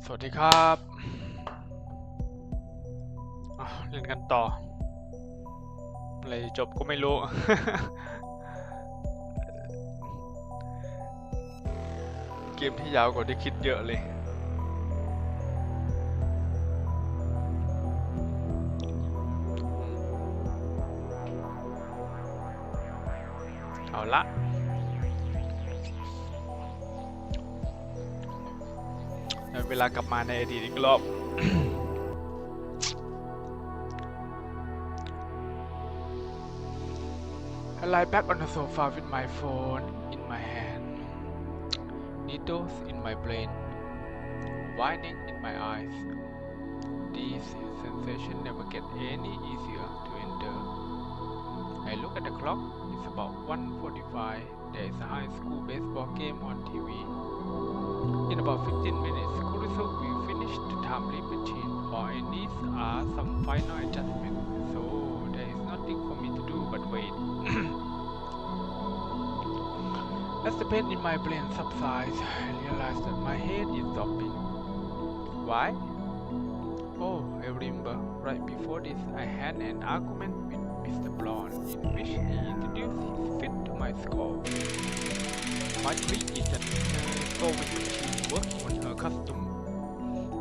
สวัสดีครับเล่นกันต่ออะไรจบก็ไม่รู้ เกมที่ยาวกว่าที่คิดเยอะเลยเอาละเวลากลับมาในอดีตอีกรอบ I lie back on the sofa with my phone in my hand, needles in my brain, whining in my eyes. These sensations never get any easier to endure. I look at the clock. It's about 1:45. There is a high school baseball game on TV. In about 15 minutes, Kurusu will finish the time limit machine. All it needs are some final adjustments. So there is nothing for me to do but wait. As the pain in my brain subsides, I realize that my head is throbbing. Why? Oh, I remember. Right before this, I had an argument with Mr. Blonde in which he introduced his fit to my skull. My tree is that sewing machine works on her costume.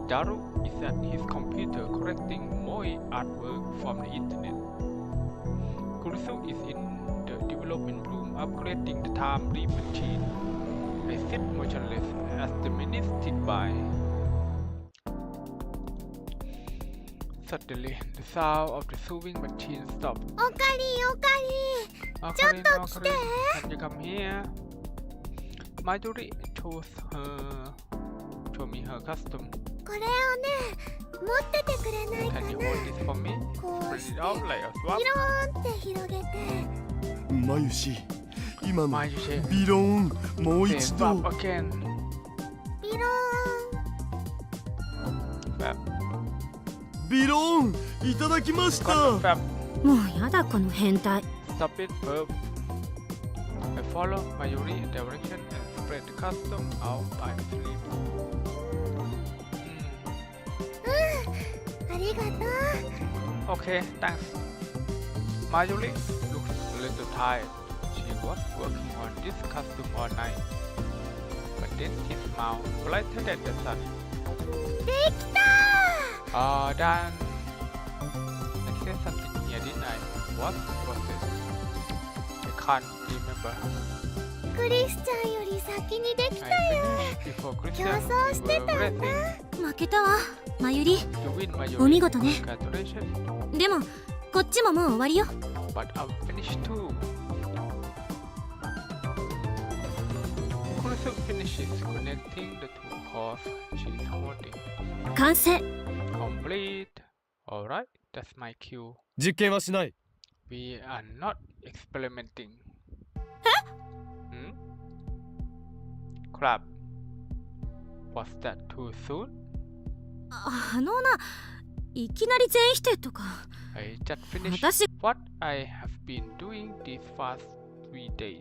Daru is at his computer correcting Moe artwork from the internet. Kurusu is in the development room upgrading the time leap machine. I sit motionless as the minutes tick by. Suddenly, the sound of the sewing machine stopped. おかりおかりちょっと来て Can you come here? Marjorie show me her costume. これをね持っててくれないか Can な you hold this for me? こう Spread し it て out like a ピ swab. ローンって広げてまゆし今の Marjorie, ビローンもう say 一 swab 度 again. ピロ Swab. ビローンいただきまし Contact た swab. ーンもうやだこの変態 Stop it, verb. I follow Marjorie direction and spread the costume out by the sleeve. ありがとう Okay, thanks. Marjorie looks a little tired. She was working on this costume all night. But then she smiled, brighter than the sun. できた Done. I said something here, didn't I? What was it? I can't remember. クリスチャンより先にでき I たよ finished before 競 Christian. 争 We して were たんだ racing. 負けたわまゆり You win, Marjorie. お見事ね Congratulations. でもこっちももう終わりよ But I'm finished too. Kurusu finishes connecting the two cords she's holding. 完成 Complete. Alright, that's my cue. 実験はしない We are not experimenting. Hmm? Crap. Was that too soon? いきなり全否定とか I just finished 私 what I have been doing these past 3 days.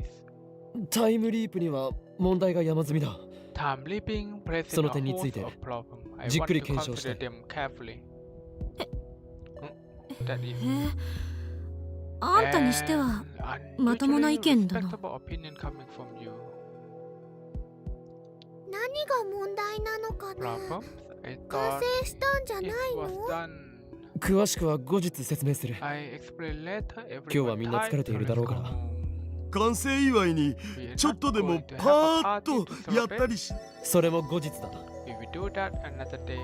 タイムリープには問題が山積みだ Time leaping presents その a 点につい host て of problems. I じっ want くり to 検証したい consider them carefully. That is あんたにしては an まともな意見だな respectable opinion coming from you. 何が問題なのかな Problems? I 完 thought 成したんじゃ it ない was の done. 詳しくは後日説明する I explain later. 今日はみんな疲れているだろうから Everyone tired, so let's go home. 完成祝いに We are ちょっ not とでも going to have パ a ーッ party と to やったり celebrate. しそれも後日だ We will do that another day.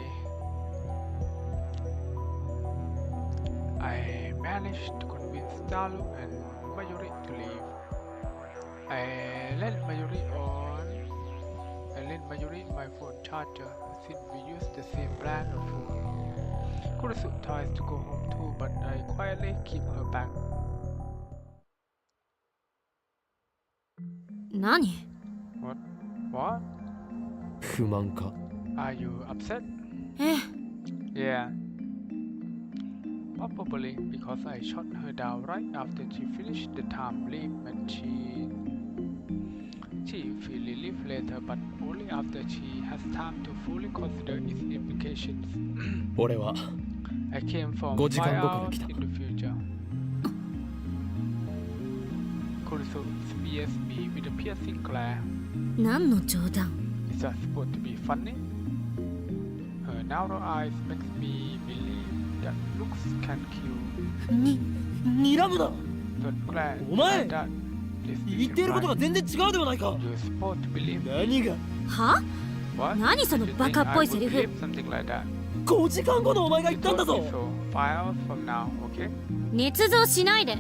I managed to convince Dalu and Mayuri to leave. I lent Mayuri my phone charger since we use the same brand of phone. Kurusu tries to go home too, but I quietly keep her back. 何 What? 不満か Are you upset? ええ Yeah. Probably because I shot her down right after she finished the time leap machine. She she feel relief later, but only after she has time to fully consider its implications. 俺は I came from 5時 far 間後から out 来た in the future. Kurisu spears me with a piercing glare. 何の冗談 Is that supposed to be funny? Her narrow eyes makes me believe that looks can kill. 睨むな Don't glare お前 that this 言 is っていることが right. 全然違うではないか You're supposed to believe me. 何がは What? 何その You バ think カっ I ぽい would セリフ believe something like that? 5時間後のお前が言ったんだ You ぞ told me so. 5 hours from now, okay? 捏造しないで Don't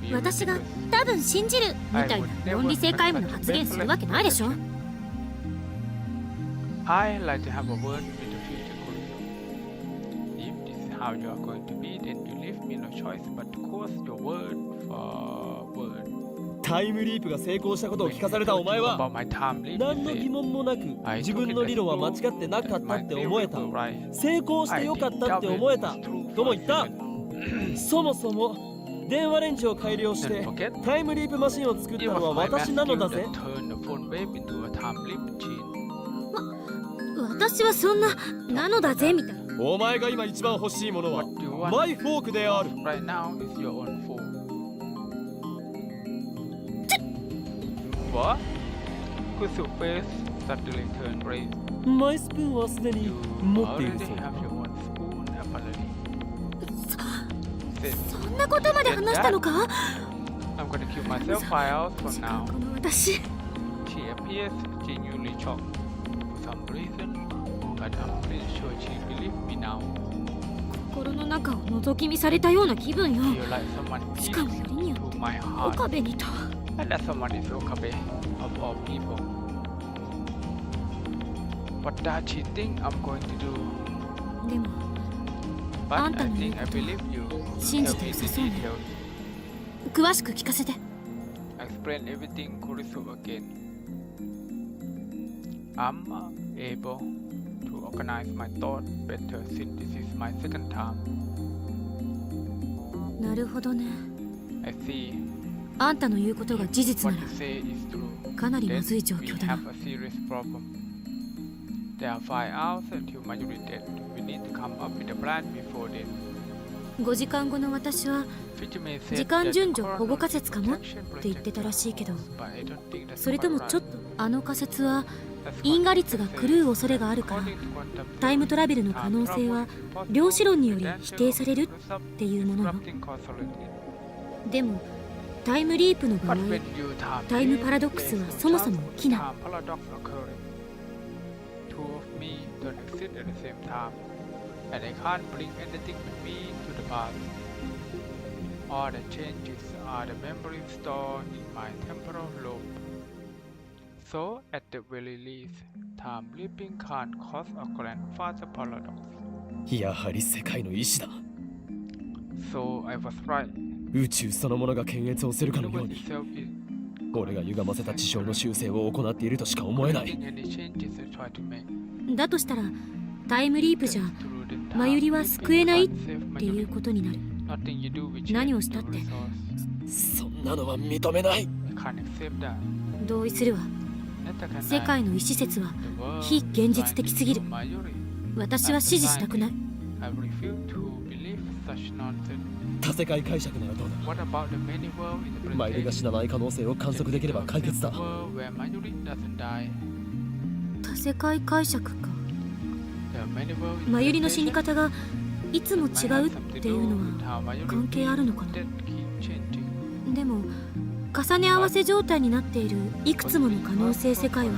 be 私が ridiculous. 多分信じるみたいな論理性皆無の発言するわけないでしょ I like to have a word with the future, Kurisu. If this is how you are going to be, then you leave me no choice but to quote your word for word. タイムリープが成功したことを When 聞かさ I れた told お前 you は about my time leap, 何の you 疑 said, 問もなく I 自 took 分 it の as 理論は間違 proof ってなか that ったっ my て theory 思えた were right. 成功して I よかった didn't って doubt 思え it た was true とも for 言った a second. そもそも電話レンジを改良して Don't forget, タイムリープマシンを作った it の was は my 私 math なの skill だぜ that turned the phone wave into a time leap machine. 私はそんなのだぜみたいなお前が今一番欲しいものは What you want マイフォークである right now is your own fault. What? Kurisu face suddenly turned red. マイスプーンはすでに You 持っている already そうだ have your own spoon, apparently. Said, そんなことまで話したのか I'm gonna kill myself 5 hours from こ now. の私 She appears genuinely shocked for some reason, but I'm pretty sure she believes me now. 心の中を覗き見されたような気分よ Feel like someone しかもよりによ peeks って into my 岡 heart, 部にと and that someone is Okabe of all people. What does she think I'm going to do? でも But あんた I の言う think I ことは believe you. 信じ Tell て me 良 the さそうね details. 詳しく聞かせて Explain everything, Kurisu again. I'm able to organize my thought better since this is my second time. なるほどね I see あんたの言うことが事実な what ら you say is true. かなりま Then ずい状 we 況だな have a serious problem. There are 5 hours until Mayuri dead. We need to come up with a plan before then. 5時間後の私は Fujime said 時間 that 順 the 序保護 coronal 仮説かも protection って言ってたらしいけど but I don't think that's それとも quite ちょっ right. とあの仮説は That's 因果率が quantum 狂う恐れがあるから According to quantum タイムトラベルの theory, 可能性は time travel is 量子論により possible 否定される with the action of っていうものよ disrupting causality. でもタイムリープの場合 But when you time タイム leap, パラドックス there's は no そもそも chance 起きない time paradox occurring. Two of me don't exist at the same time, and I can't bring anything with me to the past. All the changes are the memories stored in my temporal lobe. So, at the very least, time leaping can't cause a grandfather paradox. やはり世界の意志だ So, I was right. 宇宙そのものが検閲をする The かのよう universe に itself is 俺が歪ませた事象の修正を行っているとしか思えない making any changes I try to make. だとしたらタイムリープじゃ Through the time マユリは救えないっ leaping can't save ていう Mayuri. ことになる Nothing you do will 何 change をしたって the resource. そんなのは認めない I can't accept that. 同意するわ Neither can 世 I. 界の意思説は The world 非現実的すぎる Mayuri. 私は支持したくない I refuse to believe such nonsense. 多世界解釈ならどうだ What about the many world マユリが interpretation? 死なない可能性を観測できれば解決だ A world where Mayuri doesn't die. 多世界解釈か There are many world マユリの死に interpretations 方がいつも that 違 might う have っ something to ていう do の with は how Mayuri 関係あるのかな that keep changing. でも重ね合わせ状態になっているいくつもの可能性世界は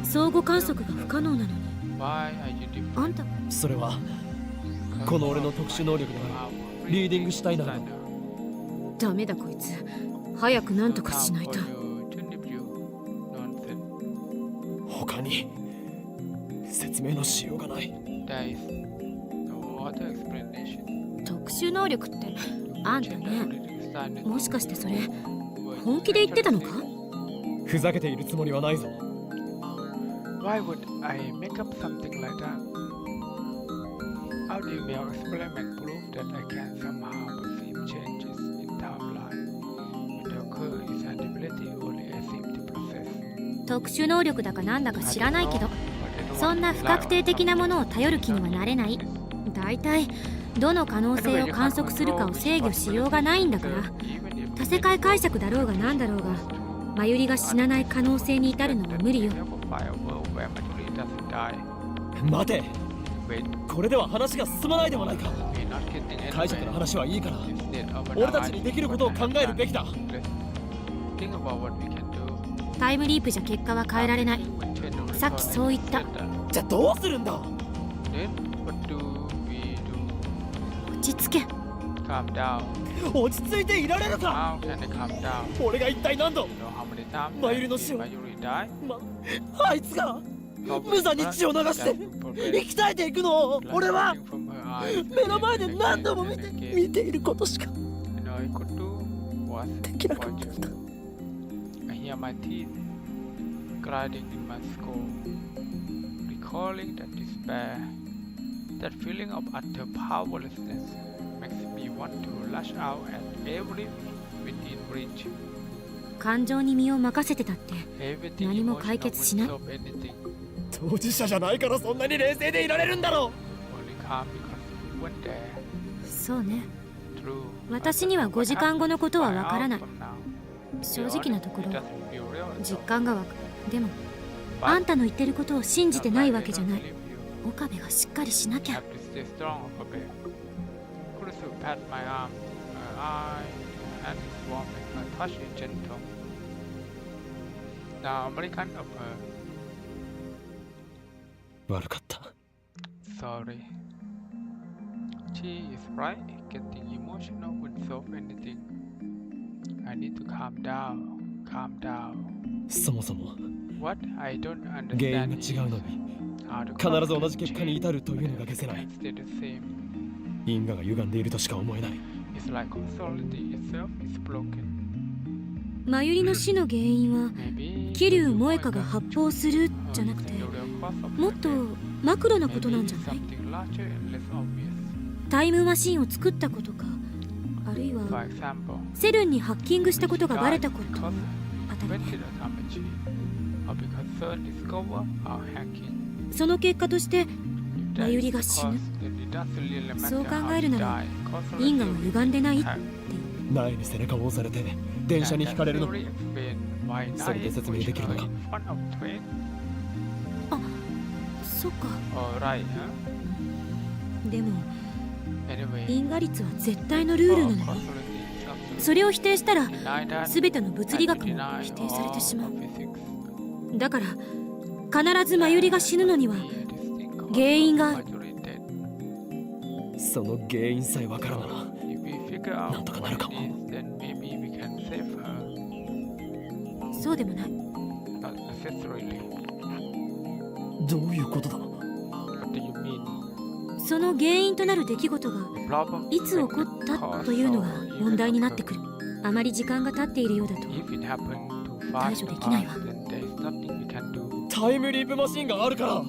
相互観測が不可能なのに Why are you different? あんたそれはこの俺の特殊能力であるリーディングシュタイナーのダメだこいつ早く何とかしないと他に説明のしようがない There is no other explanation. 特殊能力ってあんたね Stein もしかしてそれ本気で言ってたのかふざけているつもりはないぞ Why would I make up something like that? How do your experiment prove that I can somehow perceive changes in timeline when they occur is an ability only I seem to possess? 特殊能力だかなんだか知らないけど、そんな不確定的なものを頼る気にはなれない。だいたいどの可能性を観測するかを制御しようがないんだから、多世界解釈だろうがなんだろうが、マユリが死なない可能性に至るのは無理よ。待て、これでは話が進まないではないか。解釈の話はいいから、俺たちにできることを考えるべきだ。タイムリープじゃ結果は変えられない。さっきそう言った。じゃあどうするんだ。落ち着け。落ち着いていられるか。俺が一体何度マユリの死を、あいつが無残に血を流して生き絶えていくのを俺は目の前で何度も見ていることしかできなかったんだ。Grinding in my skull, recalling that despair, that feeling of utter powerlessness makes me want to lash out at every within reach. 感情に身を任せてたって何も解決しない。当事者じゃないからそんなに冷静でいられるんだろう。そうね。私には5時間後のことはわからない。正直なところ実感が湧く。でもあんたの言ってることを信じてないわけじゃない。岡部がしっかりしなきゃ。悪かった。 Sorry. She is right. Getting emotional would solve anything. I need to calm down. Calm down. そもそも What I don't 原 understand 因が違うのに必ず同じ結果に至るというのが消せない。因果が歪んでいるとしか思えない。It's like solidity itself is broken. マユリの死の原因は桐生萌香が発砲するじゃなくて、もっとマクロなことなんじゃない？タイムマシンを作ったことか、あるいはセルンにハッキングしたことがバレたことあたりね。その結果としてマユリが死ぬ。そう考えるなら因果は歪んでないっていう。前に背中を押されて電車にひかれるの、それで説明できるのか。あ、そっか。でも因果律は絶対のルールなのよ。それを否定したら全ての物理学も否定されてしまう。だから必ずマユリが死ぬのには原因がある。その原因さえ分からならなんとかなるかも。そうでもない。どういうことだ。その原因となる出来事がいつ起こったというのが問題になってくる。あまり時間が経っているようだと対処できないわ。タイムリープマシンがあるから、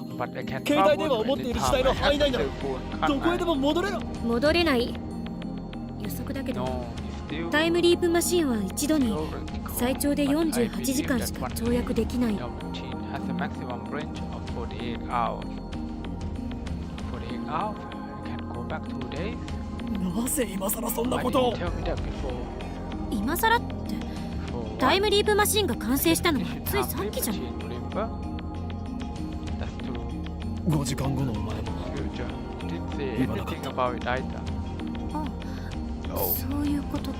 携帯電話を持っている時代の範囲内ならどこへでも戻れない。予測だけどタイムリープマシンは一度に最長で48時間しか跳躍できない。なぜ今さらそんなことを。今さらってタイムリープマシンが完成したのはついさっきじゃん。5時間後のお前も言わなかった。あ、そういうことか。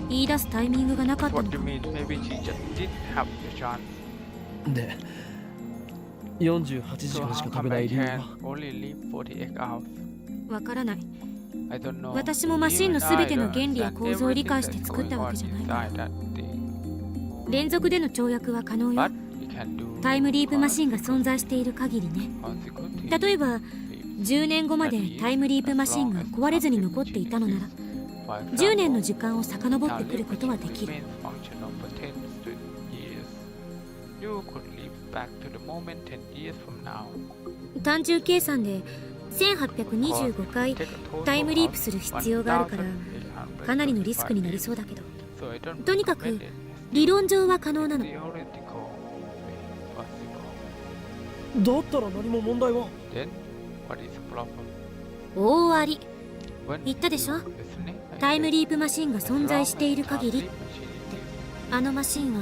言い出すタイミングがなかったのか。で、48時間しか食べない理由は。わからない。私もマシンの全ての原理や構造を理解して作ったわけじゃないから。連続での跳躍は可能よ。タイムリープマシンが存在している限りね。例えば10年後までタイムリープマシンが壊れずに残っていたのなら10年の時間を遡ってくることはできる。単純計算で1825回タイムリープする必要があるからかなりのリスクになりそうだけど、とにかく理論上は可能なの。 theoretical way possible. だったら何も問題は。 Then what is the problem? 大あり。 When 言ったでしょ。 you- isn't it? I タイム said, リープマシンが as 存 long 在 as している time 限り、 sleep machine is あのマシンは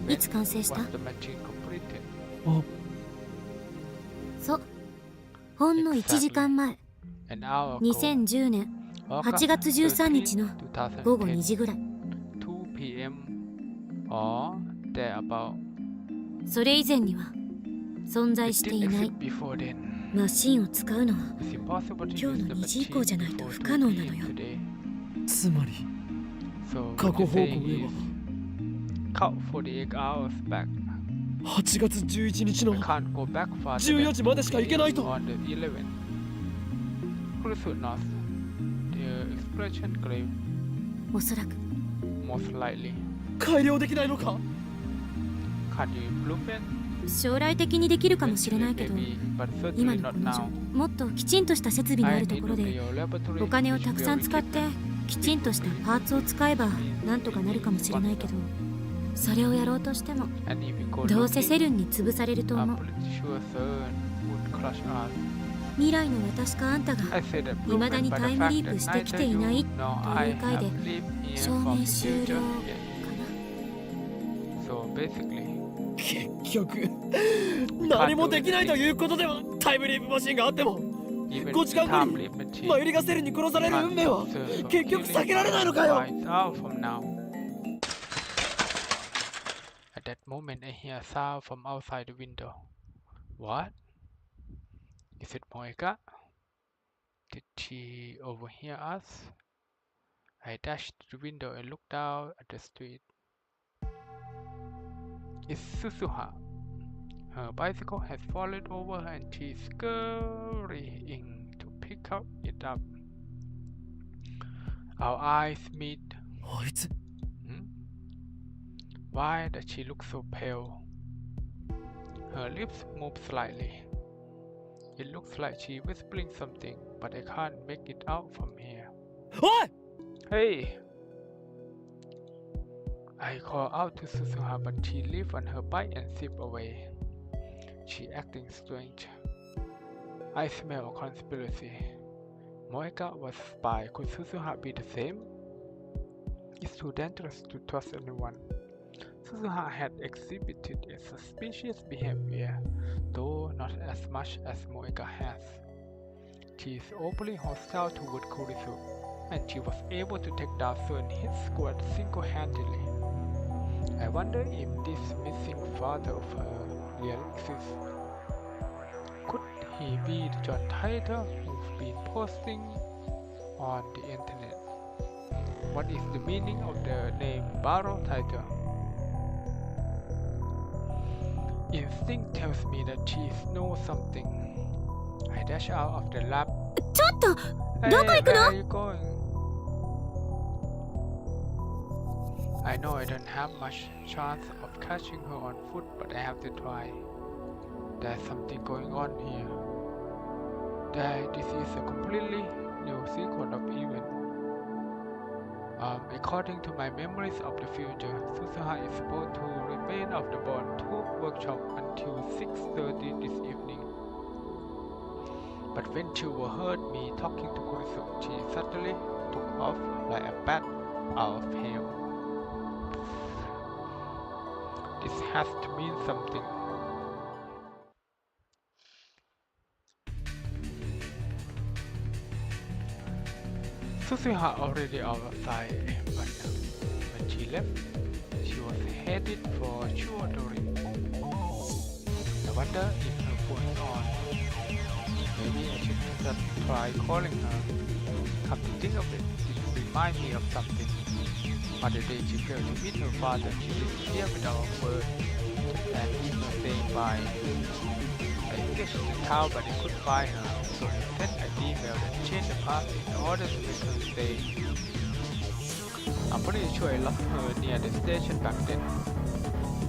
when いつ完成した？ was the machine completed? あ、そう。ほんの1時間前、 An hour ago, 2010年8月13日の午後2時ぐらい。 2 p.m. or thereabout. それ以前には存在 It してい didn't ない exist before then. マシンを使うのは It's impossible to 今日 use の the 2時以降 machine じゃないと before 不可能なの 2 p.m. よ。 today. つまり So 過 what 去 you're 報告 saying では is count 48 hours back. 8月11日 We の can't go back farther 14時までしか行けないと。 on the 11th. Crucial North. The explosion grave おそらく most likely. 改良できないのか。 Can't you improve it? 将来的にできるかもしれないけど、 Maybe, but 今 certainly の not この now. もっときちんとした設備のあ I ると need ころ to で your laboratory お金を which たくさん使ってきちんとしたパーツを使えばなんとかなるかもしれないけど、それをやろうとしても and if we go どうせ looking, セルンに潰されると I'm 思う。 pretty sure CERN would crush us. 未来の私かあんたが I say that 未だ proven に by タ the イム fact リープ that してきて neither いない you と nor い I う回 have で lived here 証 from 明 the 終 future 了 yet. かな。 So basically, 結局何もできないということでは。タイムリープマシンがあっても even 5時間 time 後に leap machine マユリがセルに殺される運命は can't discern from 結局 killing 避けられないのかよ。 5 hours from now. At that moment, I hear a sound from outside the window. What? Is it Moika? Did she overhear us? I dashed to the window and looked down at the street. It's Suzuha. Her bicycle has fallen over and she's scurrying to pick it up. Our eyes meet. あいつ Hmm? Why does she look so pale? Her lips move slightly. It looks like she's whispering something, but I can't make it out from here. おい。 Hey! I call out to Suzuha, but she leaves on her bike and zips away. She acting strange. I smell a conspiracy. Moeka was a spy. Could Suzuha be the same? It's too dangerous to trust anyone. Suzuha had exhibited a suspicious behavior, though not as much as Moeka has. She is openly hostile toward Kurisu, and she was able to take down certain hit squad single-handedly. I wonder if this missing father of her really exists. Could he be the John Titor who's been posting on the internet? What is the meaning of the name Barrow Titor? Instinct tells me that she knows something. I dash out of the lab. ちょっと Hey, どこ行く where の？ are you going? I know I don't have much chance of catching her on foot, but I have to try. There's something going on here. This is a completely new sequence of events. According to my memories of the future, Suzuha is supposed to remain off the board to workshop until 6:30 this evening. But when she overheard me talking to Kurisu, she suddenly took off like a bat out of hell. This has to mean something. Suzuha already outside, but when she left, she was headed for Chuodori. I wonder if her phone is on. Maybe I should just try calling her. Come to think of it, it reminds me of something. On the day she failed to meet her father, she disappeared without a word, and even saying bye. I searched the town but I couldn't find her, so instead I emailed and changed the password in order to make her stay. I'm pretty sure I lost her near the station back then.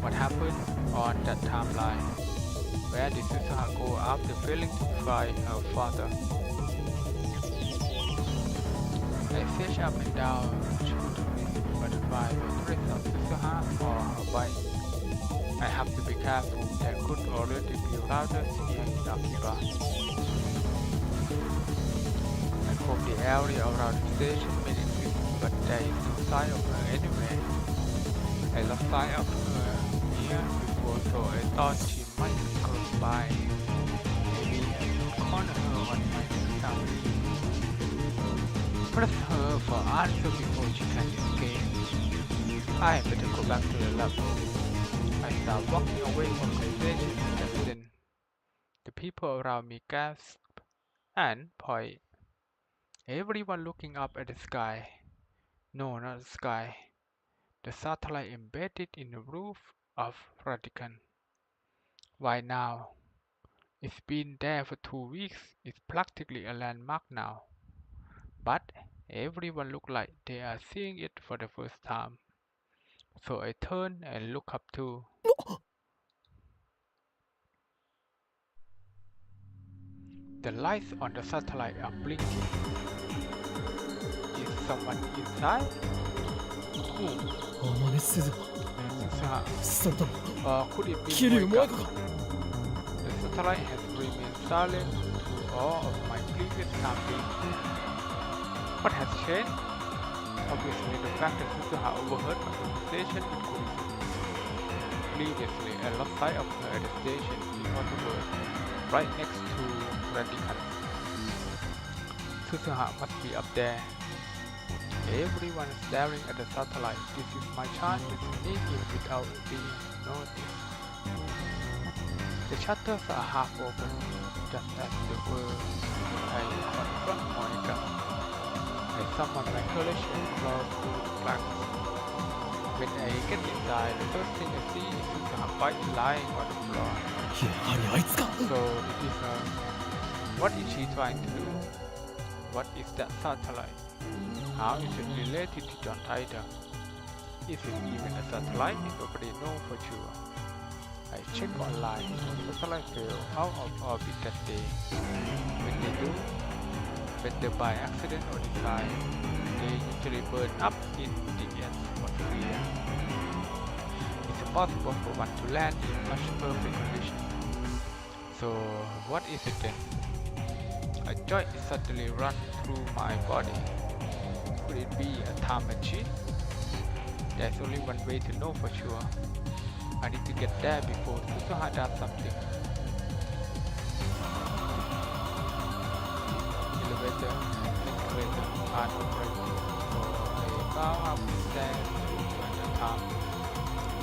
What happened on that timeline? Where did Suzuha go after failing to find her father? I message up and down to the butterfly portrait of Suzuha or her bike. I have to be careful. There could already be routers here in Akira. I combed the area around the station minutely, but there is no sign of her anywhere. I lost sight of her here before, so I thought she might be close by. Maybe I should corner her on my system. Press her for answer before she can escape. I better go back to the lab. I start walking away from the station just then. The people around me gasp and point. Everyone looking up at the sky. No, not the sky. The satellite embedded in the roof of Radican. Why now? It's been there for 2 weeks. It's practically a landmark now. But everyone look like they are seeing it for the first time. So I turn and look up too. The lights on the satellite are blinking. Is someone inside? Who? 天音鈴 Suzuha. それとも Or could it be 桐生萌 Moika? 子か The satellite has remained silent through all of my previous sampling. What has changed? Obviously, the fact that Suzuha overheard my conversation with Kurisu. Previously, I lost sight of her at the station in Waterworld, right next to Radican. Suzuha must be up there. Everyone is staring at the satellite. This is my chance to sneak in without being noticed. The shutters are half open, just as they were. I confront Monica. I summon my courage and crawl through the cracks. When I get inside, the first thing I see is Suzuha quite lying on the floor. やはりあいつか So it is her. What is she trying to do? What is that satellite? How is it related to John Titor? Is it even a satellite? Nobody knows for sure. I check online. The satellite fell out of orbit that day. When they do, whether by accident or design, they usually burn up in the atmosphere. It's impossible for one to land in such perfect conditions. So, what is it then? A joy suddenly runs through my body. Could it be a time machine? There's only one way to know for sure. I need to get there before Suzuha does something. Elevator and escalator aren't operating, so I bow up the stairs at a time.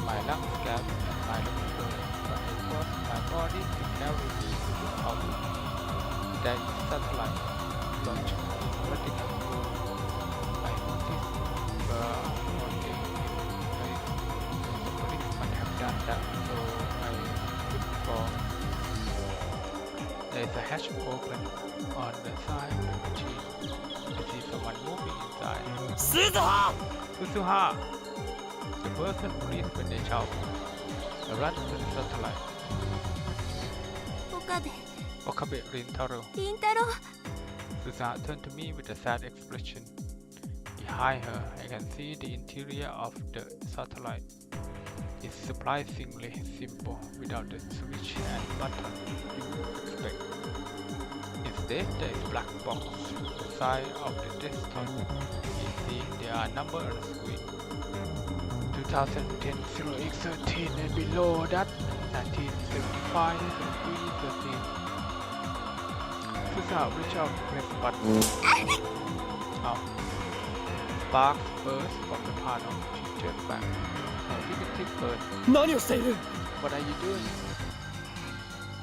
My lungs gap and my lungs burn, but I force my body to carry me to the top. There is satellite launch in vertical mode. I notice one thing. The policeman have done that, so I look for. There is a hatch open on the side of the machine. I see someone moving inside. 鈴葉 Suzuha! The person freeze when they shout. I run to the satellite. 岡部 Okabe Rintaro. 凛太郎 Suzuha turned to me with a sad expression. Behind her, I can see the interior of the satellite. It's surprisingly simple without the switch and button you would expect. Instead, there is a black box the size of the desktop. You see, there are numbers on the screen. 2010 0x13 and below that 1975 0313. Suzuha reach out to press button. Oh. Sparks burst from the panel. She turned back. Her fingertip burned. 何をしている What are you doing?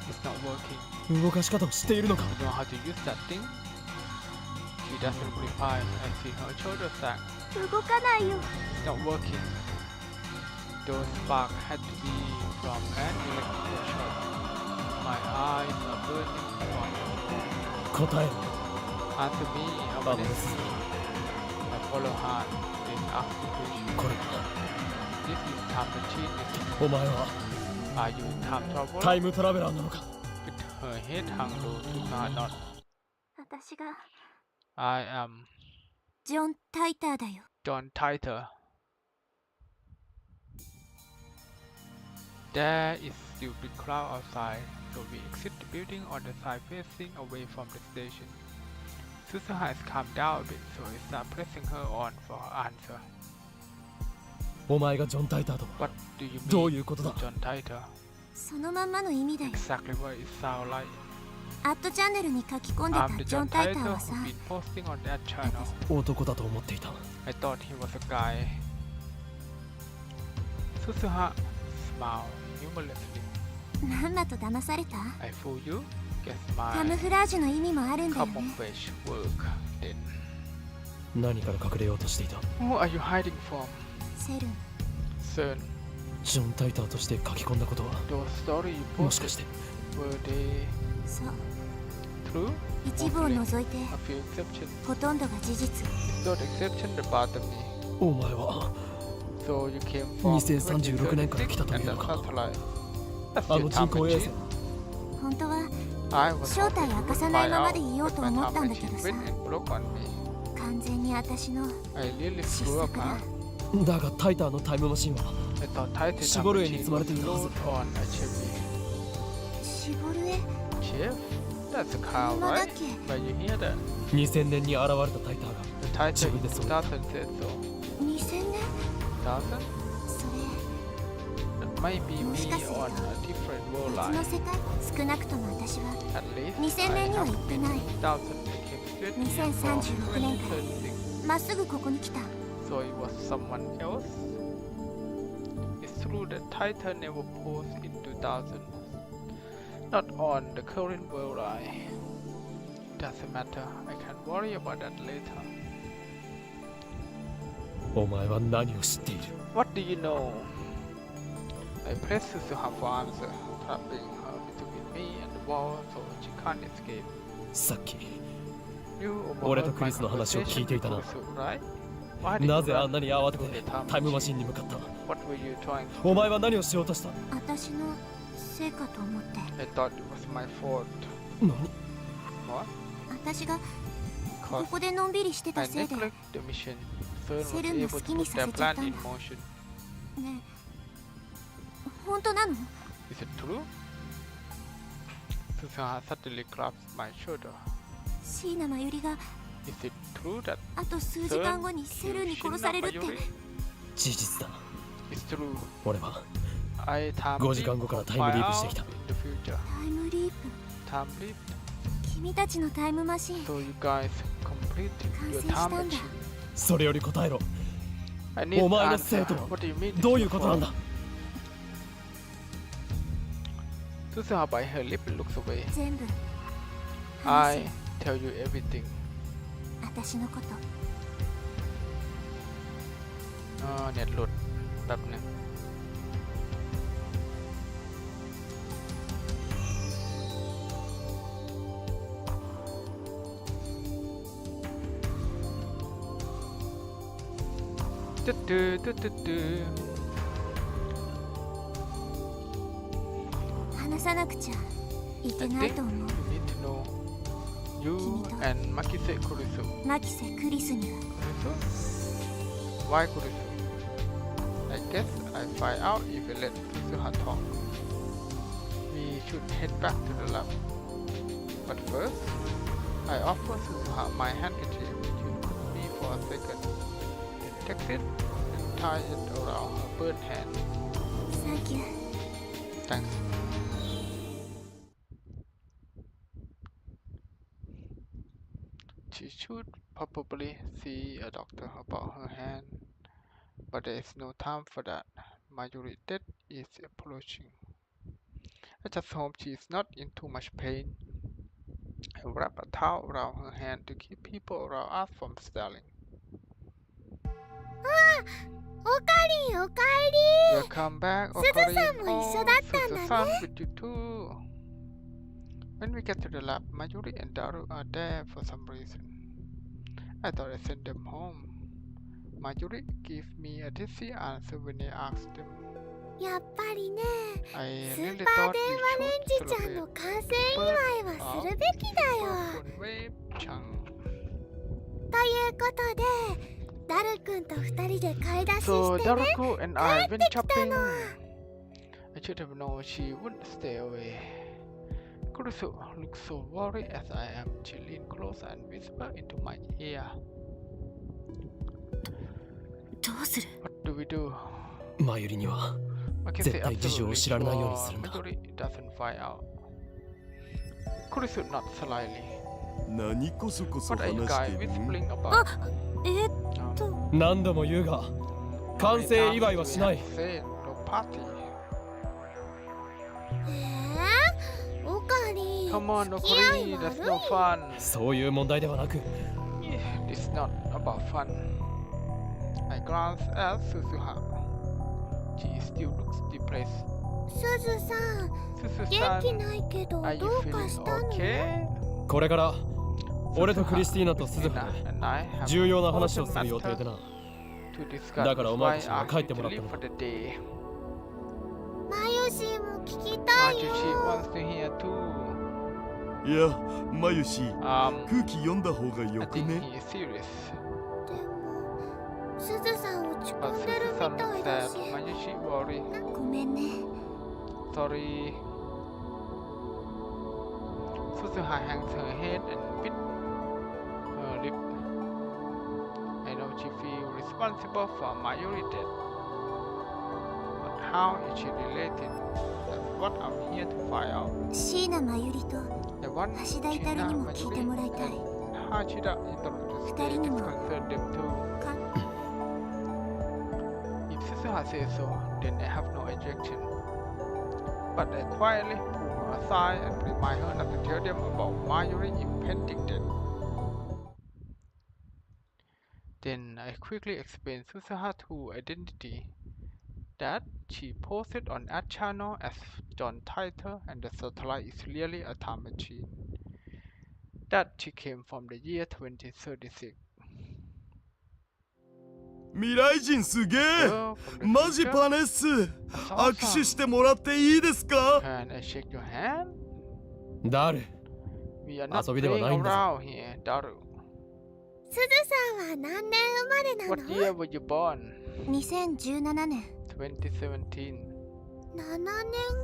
It's not working. 動かし方を知っているのか You know how to use that thing? She doesn't reply. I see her shoulder sag. 動かないよ It's not working. Those sparks had to be from an electrical shot. My eyes are burning from 答えろ Answer me, バ I ブル will 鈴葉 I follow hard. Then ask the question. これ This is time machine. お前は Are you in time trouble? タイムトラベラーなのか With her head hung low, Suzuha nodded. 私が I am. ジョン・タイターだよ。 John Titor. There is still big crowd outside, so we exit the building on the side facing away from the station. Susan has calmed down a bit, so I start pressing her on for her answer. お前がジョン・タイターと What do you どう mean, いうことだ John Titor? そのまんまの意味だよ。 Exactly what it sounds like. アットチャンネルに書き込んでた I'm the ジョ John ン・タイター Titor はさ、 who's been posting on that channel. 男だと思っていた。 I thought he was a guy. Susuha smiled humorously. まんまと騙された。 I fool you? Guess カム my フラージュの意味もあるんだよ camouflage ね。 work did. 何から隠れようとしていた。 Who are you hiding from? セルン、 CERN. ジョン・タイターとして書き込んだことは Those stories you もしかし posted, て were they そう true? 一部を除いて A few exceptions. ほとんどが事実。 It's not exception that bother me. お前は So you came from 2036年から来たという and の that's か。 not a lie. That's あ your の人 time 工衛 machine. 星。本当は I was 正体 hoping 明か to さない find まま out, でいよう but と my 思った time んだけど machine さ、 went and broke on me. 完全に私の I really 失 screw 策 up, だ。 huh? だがタイターのタイムマシンは I thought Titan 絞る絵に machine 積まれ was ていたはず。 load on a Chevy. 絞る絵 Chef? That's a cow, 車だっ right? け？ But you hear that? 2000年に現れたタイターが The Titan in 自分でそう 2000 said so. 2000年？ 2000? それ That might be も me しかすると on a different world 別の line. 世界？少なくとも私は At least 2000 I 年には have 行って been ない 2000 became 2036年から 2036. まっすぐここに来た。 So it was someone else? It's true that Titan never posed in 2000. Not on the current world line. Doesn't matter. I can worry about that later. お前は何を知っている。 What do you know? I pressed Susuha for answer, trapping her between me and the wall so she can't escape. さっき You 俺と overheard ク my リスの話を聞いていたな。 conversation with Kurusu, right? Why did な you ぜあ run んなに慌て to て the time タイムマ machine? シンに向かった。 What were you trying to お do? 前は何をしようとした。私のせいかと思って。 I thought it was my fault. 何 What? 私がこ Because こでのんびりしてた I せいで。ね neglected the mission. CERN was セルンの able 好 to きに put さ their せちゃっ plan たん in だ。 motion. ねえ、本当なの？ Is it true? Susuha suddenly grasped my shoulder. 椎名真由里が Is it true that あと数時間後にセルンに殺されるって。事実だ。 It's true. 俺は I time 5時間後からタイムリープしてきた。 in the future. タイムリープ。 Time leap. 君たちのタイムマシン。 So you guys completed your time 完成したんだ。 machine. それより答えろ。 I need お前 an のせい answer. とは What do you mean? どういうことなんだ。 Susuha bit her lip and looks away. 全部話 I す。 tell you everything. 私のこと。 เน็ตหลุดแป๊บหนึง話さなくちゃいけないと思う。 You need to know you and Makise Kurisu. マキセ・クリスには Kurisu? Why Kurisu? I guess I find out if you let Susuha talk. We should head back to the lab. But first, I offer Susuha my handkerchief. She looked at me for a second. Then take it and tie it around her burnt hand. サンキュー。 Thanks. She should probably see a doctor about her hand, but there is no time for that. Mayuri's death is approaching. I just hope she is not in too much pain. I wrap a towel around her hand to keep people around us from staring. おかえりおかえり。 Welcome back, すずさん Okarin. も一緒だったんだね。 Suzu-san with you too. When we get to the lab, Mayuri and Daru are there for some reason. I thought I sent them home. Mayuri gave me a dizzy answer when I asked them. やっぱりね、 I スー really パー thought 電 we 話レン should ジちゃんの celebrate 完成祝いはするべきだよ。 Wave Chang. いうことでダル君と2人で買い出ししてね So Daruku and I 帰 went ってきた shopping. の I should have known she wouldn't stay away. Kurusu looked so worried as I am. She leaned closer and whispered into my ear. どうする What do we do? マユリには I can 絶 say 対事情を absolutely 知られないようにす sure るんだ。 Midori doesn't find out. Kurusu nodded slyly. 何こそこそ What are you 話し guys てる whispering about? 何度も言うが完成祝いはしない。 Say no party. オカリ Come on, no 付き合い Kori, 悪 that's い no fun. そういう問題ではなく This is not about fun. I glanced at Suzuha. She still looks depressed. すずさん元気 Suzu-san, ないけど are ど you うかし feeling たの okay? これから俺とクリスティーナとスズハ Christina and I have 重要な話を important する予定 matter でな。 to discuss. だからお前 Why たちには are 帰 you っても to らった leave の for だ。 the day? マユシーも聞きたい Auntie, よ she wants to hear too. いやマユシ Um, 空気読んだ方が I よく think ね he is serious. でもすずさん落ち But 込んでる Suzu-san みたいだ said, し why is she worried? ごめんね Sorry. Suzuha hangs her head and bit her lip. I know she feels responsible for Mayuri death. But how is she related? That's what I'm here to find out. 椎名真由里と I want 橋田至にも聞いてもらいたい Hashida Itaru to 二 stay 人に is も concerned them too. か If Suzuha says so, then I have no objection. But I quietly pull her aside and remind her not to tell them about Mayuri impending death. Then I quickly explain Suzuha's true identity. That she posted on ad channel as John Titor and the satellite is really a time machine. That she came from the year 2036. 未来人すげえ Girl from the マジ future? パネッス That's 握 awesome. 手してもらっていいですか Can I shake your hand? ダル We are not 遊びでは playing ないんだぞ。 around here, Daru. すずさんは何年生まれな What の year were you born? 2017年 2017. 7年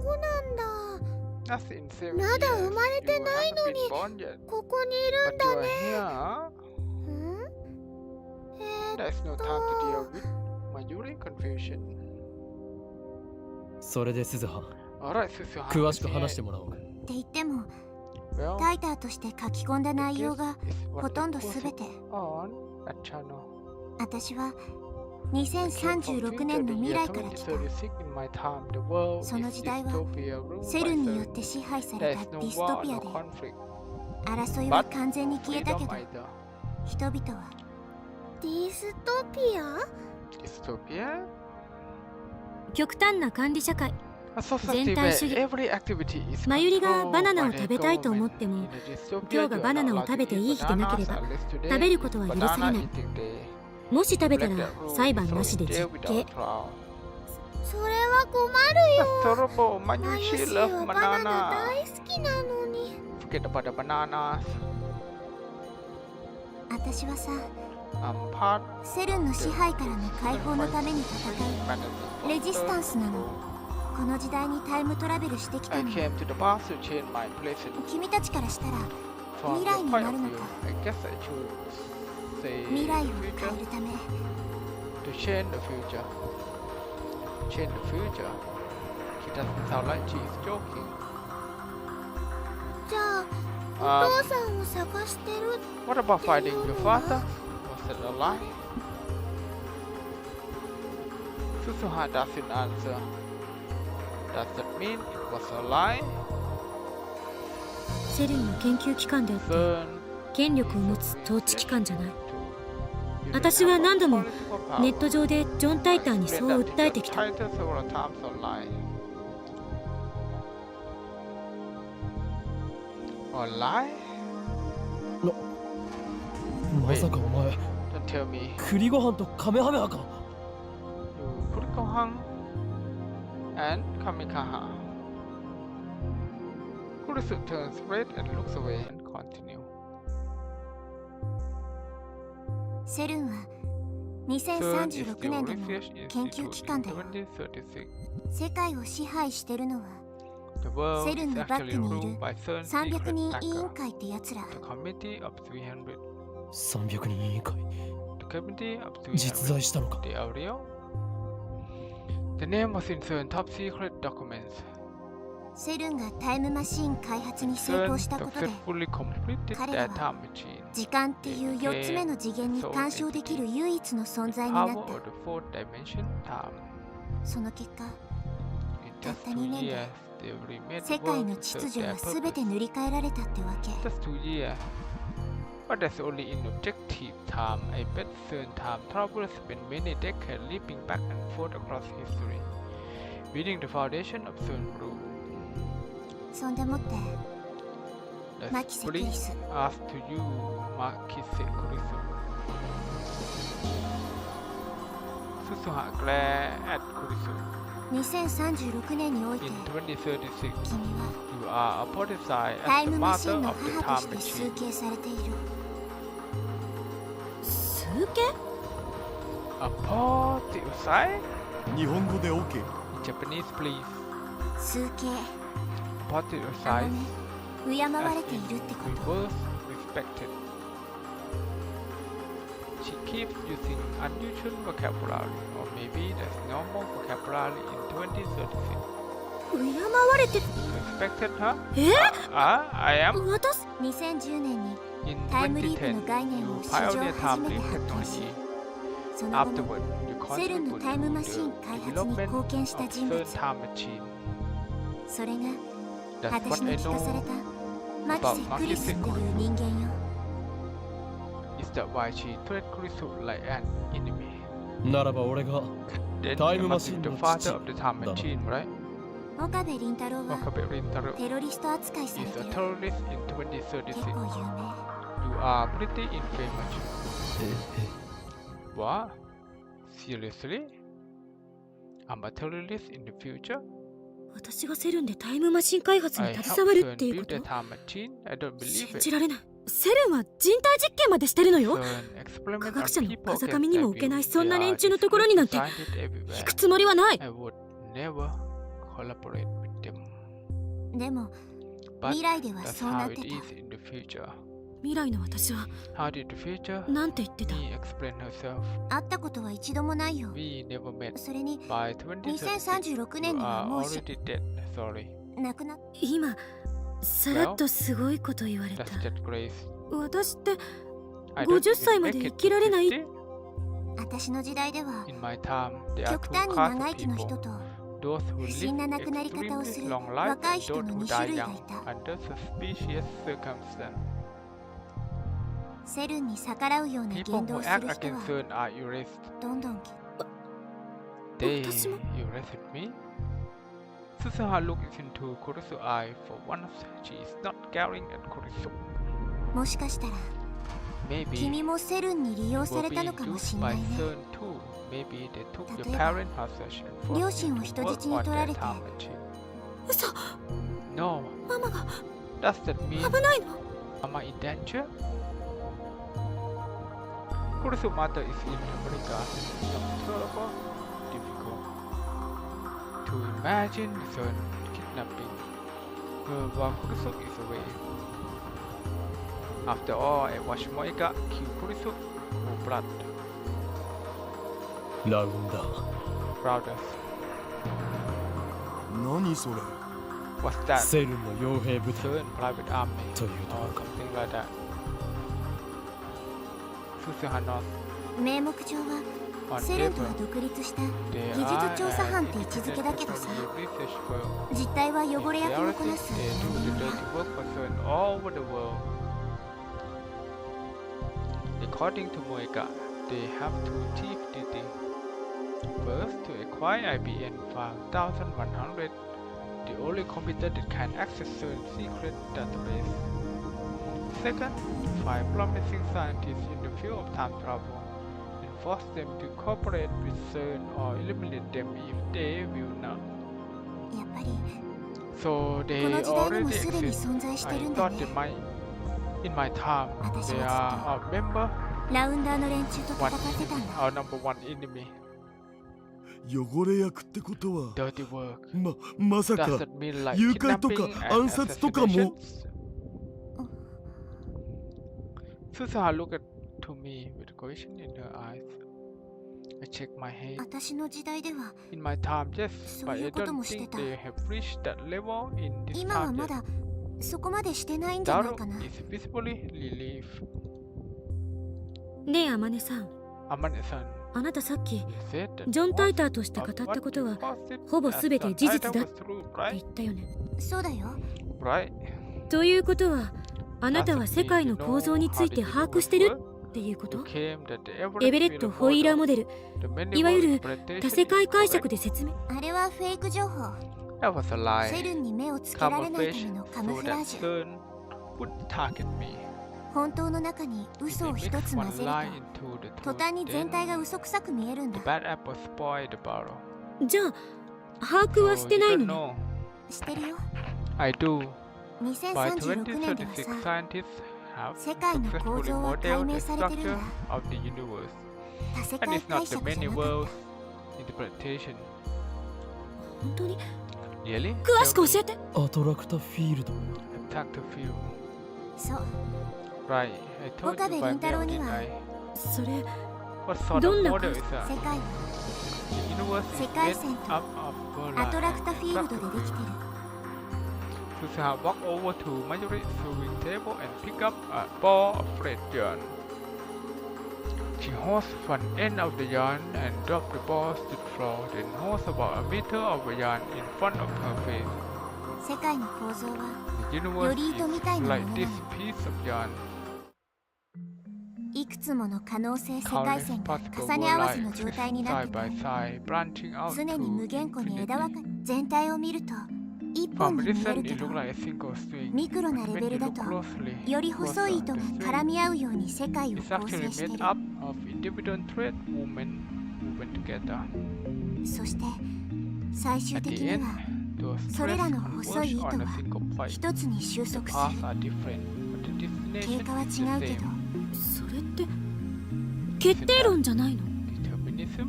後なんだ That's in 7まだ years. 生まれて You ない haven't の been に born yet. ここにいるん But だ you are ね here. ん There's no time to deal with Mayuri confusion. それでスズハ Alright, Suzuha. 詳しく話してもらおう。って言っても Well, タイターとして書き込んだ the 内容 guess が is what ほとん they ど全 posted て on that channel. 私は I came from 2036年の future, 未 the 来 year から来た 2036 in my time. The world その is 時代は dystopia ruled セ by ルンによっ Serum. て支配さ There れ is た no ディスト war, ピア no で conflict. 争いは But 完全に消えたけ freedom ど either. 人々はディストピア Dystopia? 極端な管理社会 A society 全 where 体主義 every activity is マユリが controlled バナナを by the 食べたいと思っても government. In a dystopia, 今日が you バ are ナ not ナを allowed 食 to べて eat いい日でなけれ bananas ば unless today 食べる is ことは許され banana ない eating day. もし食べた Break ら that rule, 裁判 throw なし in で jail 実 without 刑 trial. それは困るよ That's terrible. マ Man, ユ you シ should は love バナナ banana. 大好きなのに Forget about the bananas. 私はさ I'm part セルンの支配からの解放のために戦 fantasy いレジスタン monster. スなのこの時代にタイムトラベルしてき I たの came to the past to change my present. 君たちからしたら From 未 your 来に point な of るの view, か I guess I should say 未来を future 変えるため to change the future. Change the future. She doesn't sound like she is joking. じゃあ Um, お父さんを探してる what about finding your father? Was it a lie? Suzuha doesn't answer. Does that mean it was a lie? セルンの研究機関であって Then 権力を持つ統治機関じゃない you don't 私は have a 何度も political power. ネット上でジョン・タイターにそう Explain 訴 that えてきた title several times online. A lie? まさかお前 Don't tell me. 栗ご飯とカメハメハか You Kurikohan and Kamikaha. Kurisu turns red and looks away and continue. セルンは CERN is the 2036年での research 研究機 institute 関 in だよ。 2036. 世界を支配してるのは The world セルン is のバッ actually クにいる ruled by CERN 300 secret 人委員 hacker, 会ってやつら。 the Committee of 300. 300人委員会 The Committee of 実在したのか。 300. They are real. The name was in CERN top secret documents. セルンがタイムマシン開発に成 CERN 功したことで successfully completed 彼ら their は time machine. 時間っていう4つ目の次元に干渉できる唯一の存在にな Power っ of the fourth dimension time. た。その結果 In た just った 2 2年 years, で they remade 世 the 界 world の to 秩 serve 序 their は全 purpose. て塗り替えられたってわけ。 Just 2 years. But that's only in objective time. I bet CERN time travelers spend many decades leaping back and forth across history, building the foundation of CERN rule. そんでもって Let's マキセクリ bring ス us to you, Marquis Chris. Susuha glare at Chris. 2036年において In 2036, 君は you are apotheosized タ as イ the ムマシ mother ンの of the 母と time して machine. 崇敬されている。崇敬？ Apotheosized? 日本語で OK。 In Japanese, please. 崇敬。あの Apotheosized ね、敬わ as れてい in るってこと。 reverse respected. She keeps using unusual vocabulary, or maybe there's normal vocabulary in 2036. 敬われて Respected her? え I am? 私2010年に In タイムリープ 2010, の概念 you を史上 pioneered 初 time めて leap 発見し technology. その後も Afterward, you セルンの contributed タイムマ to シン the 開発に development 貢献した of 人物。 CERN time machine. それが That's 私 what の I 聞かされ know たマキセ・クリスっていう人間よ。 is that why she treated Chris like an enemy. ならば俺が Then タイ you ムマ must シ be ン the の father 父 of the time だな。 machine, right? 岡部倫太郎は Wakabe Rintaro テロリスト扱いされ is て a る。 terrorist in 結 2036. 構有 You are pretty infamous. え What? Seriously? I'm a terrorist in the future? 名。私がセルンでタイムマシン開発 I に helped 携わる CERN っていうこ build と？ a time machine? I don't believe 信 it. じられない。セルンは人体実験までしてるのよ。 CERN experiment 科 on 学者の people 風 against 上にも their 置けない will. そんな They 連 are 中のところになんて designed it 行 everywhere. くつもりはない。 I would never collaborate with them. でも But 未来では that's そうな how って it た。 is in the future. 未来の私は How did the future なんて言ってた？ me explain herself? 会ったことは一度もないよ。 We never met. それに By 2036, 2036 you 年には are もう already dead. Sorry. 亡くなっ今さらっとすごいこと言われた。 That's just grace. 私って I don't 50歳ま even で make 生 it きられない。 to 私の時代では 50. In my time, there are 極 two 端に kinds 長 of 生きの人 people. と Those who 不審な live 亡くなり方をす extremely る long life 若い and 人 those の who 2種 die 類がい young た。 under suspicious circumstances. セルンに逆らうような People 言 who 動をす act る人 against は CERN are erased. どんどん They 私も erased me. Susuha looked into Kurisu eye for once. She is not glaring at Kurisu. もしかしたら Maybe 君もセルンに利用さ were れた being のかも used しれな by いね。 CERN too. Maybe they took the 例えば parent hostage and 両 forced 親 him を to 人 work 質に on 取ら their れて time machine. 嘘 No, ママが does that mean 危ないの？ Mama in danger? Kurisu's mother is in America. It's not terrible, difficult to imagine CERN kidnapping her while Kurisu is away. After all, I watched Moeka kill Kurisu for blood. ラウンダー Brothers. 何それ。 What's that? セルンの傭兵部隊 CERN private army というとこ or ろか。 something like that. Susuha knows 名目上は on セルンと paper は独立した they 技 are 術調査 an 班って位置づけだけどさ、 independent research firm. 実態は In 汚れ役を reality, こなす they do 人 the 間 dirty だ。 work for CERN all over the world. According to Moeka, they have two chief duties. First, to acquire IBM 5100, the only computer that can access CERN's secret database. Second, find promising scientists in the field of time travel and force them to cooperate with CERN or eliminate them if they will not. やっぱり So こ they の時代にも already すでに exist. 存在して I るんだ thought ね they。might. In my time, 私 they は are a member ラウンダーの連中と戦 one ってたん enemy, だ。 our number one enemy. 汚れ役ってことは Dirty work. まさか Does it mean like 誘拐とか kidnapping and 暗殺とかも assassinations? Susaha looked to me with question in her eyes. I checked my head. 私の時代では In my time, yes, そ but うい I うことも don't して think た。 they have reached that level in this 今は time ま yet. だそこまでしてないんじゃない Daru かな。 is visibly relieved. ねえ、あまねさん。 Amane-san, あなたさっき you said that ジョン・タイ most ターとして語 of った what こと you は posted ほぼ as 全て an 事実 item だ was って true, 言 right? ったよね。そうだよ。 Right? ということはあなたは Does it 世 mean 界 you の know 構造につ how い the て把握 universe してる works? っていうこ You と？ claim that the エベレッ Everett ト・ field ホイーラー model, モデル、 the いわゆ medieval る interpretation 多 is 世界解 correct. 釈で説明。あれはフェイク情報。 That was a セ lie. ルンに目をつけられないた Camouflage めのカム so フラ that ージュ。 CERN would target me. 本当の中に If 嘘 they を一 mix つ混 one ぜ lie る into the と、途 truth, 端に全体 then が嘘くさく見えるん the だ。 bad apple spoiled the barrel. じゃあ把握は So して you ない don't のね。 know. してるよ。 I do. By 2036年では2036, さ、 scientists have 世界の構 successfully 造は解 modeled 明 the されてるん structure だ。 of the universe. 多世 And 界 it's 解 not the 釈じゃ many なかっ worlds interpretation. 本当に Really? 詳しく教えて。アトラクタフィールド。 Attractive field. た。そう。 Right. I told Okabe you by Rintaro mail, に didn't は I? それ What sort ど of んな model 感 is じ？ that? 世界は The universe is 世界 made 線と up of アト polar ラクタ and フィールドで attractive できて field. る。 Susaha walked over to Marjorie's sewing table and picked up a ball of red yarn. She hosed one end of the yarn and dropped the ball to the floor, then hosed about a meter of yarn in front of her face. 世界の構造は The universe より糸みたい is な like もの this なの。 piece of yarn. いくつもの可能性世界 Countless 線が possible 重ね合わせ world の状態になっ side て by side, branching out 常に無 to 限湖に枝分 infinity. かれ。全体を見ると一本 From に見え distance, るけ it ど looked like a single string. ミクロな But レ when ベ you ルだ look と closely, より細い糸が絡み合うように世界を it's 構 actually 成してい made る。 up of individual thread woven together. そして最終 At 的 the に end, は those それ threads らの細い converge 糸 on は a single point. 一つに収 The 束す paths る。 are different, but the 経 destination 過は is 違 the うけど same. それって決定論じゃないの？ Determinism?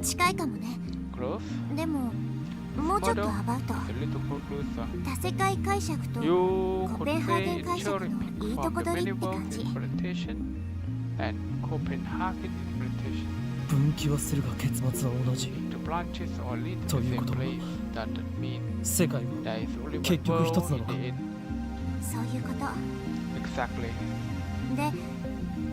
近いかもね。 Close? でももうちょっとアバウト。 A little closer. 多世界解釈と You コ could ペンハーゲ say ン解釈 cherry の pick いいと from こ the 取り many って worlds 感じ。 interpretation and Copenhagen interpretation. 分岐はするが結末は同じ。 The branches all lead to と the いう same ことは place. That means 世界は there is only one 結局一つな world のか。 in the end. そういうこと。 Exactly. で、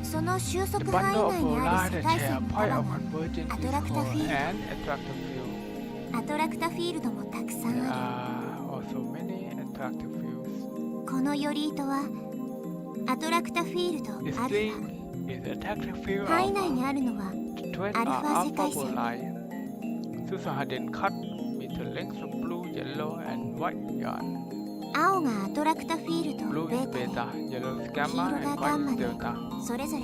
その収 The 束範 bundle 囲 of 内にあ light る世 that 界 share 線 a の point 束 of が convergence is Attractive called field. an attractive field. アトラクタフィールドもたくさん There あ are also many attractive fields. る。このより糸はアトラクタフィールド This アルフ thing is attractive field ァ。範囲 of 内にあるのは 12 Alpha alpha 世界線。 line. Susaha then cut with the lengths of blue, yellow, and white yarn. 青がアトラクタフィールド Blue ベ is ータで beta, yellow is gamma, 黄色が and ガン white マ is で delta. それぞれ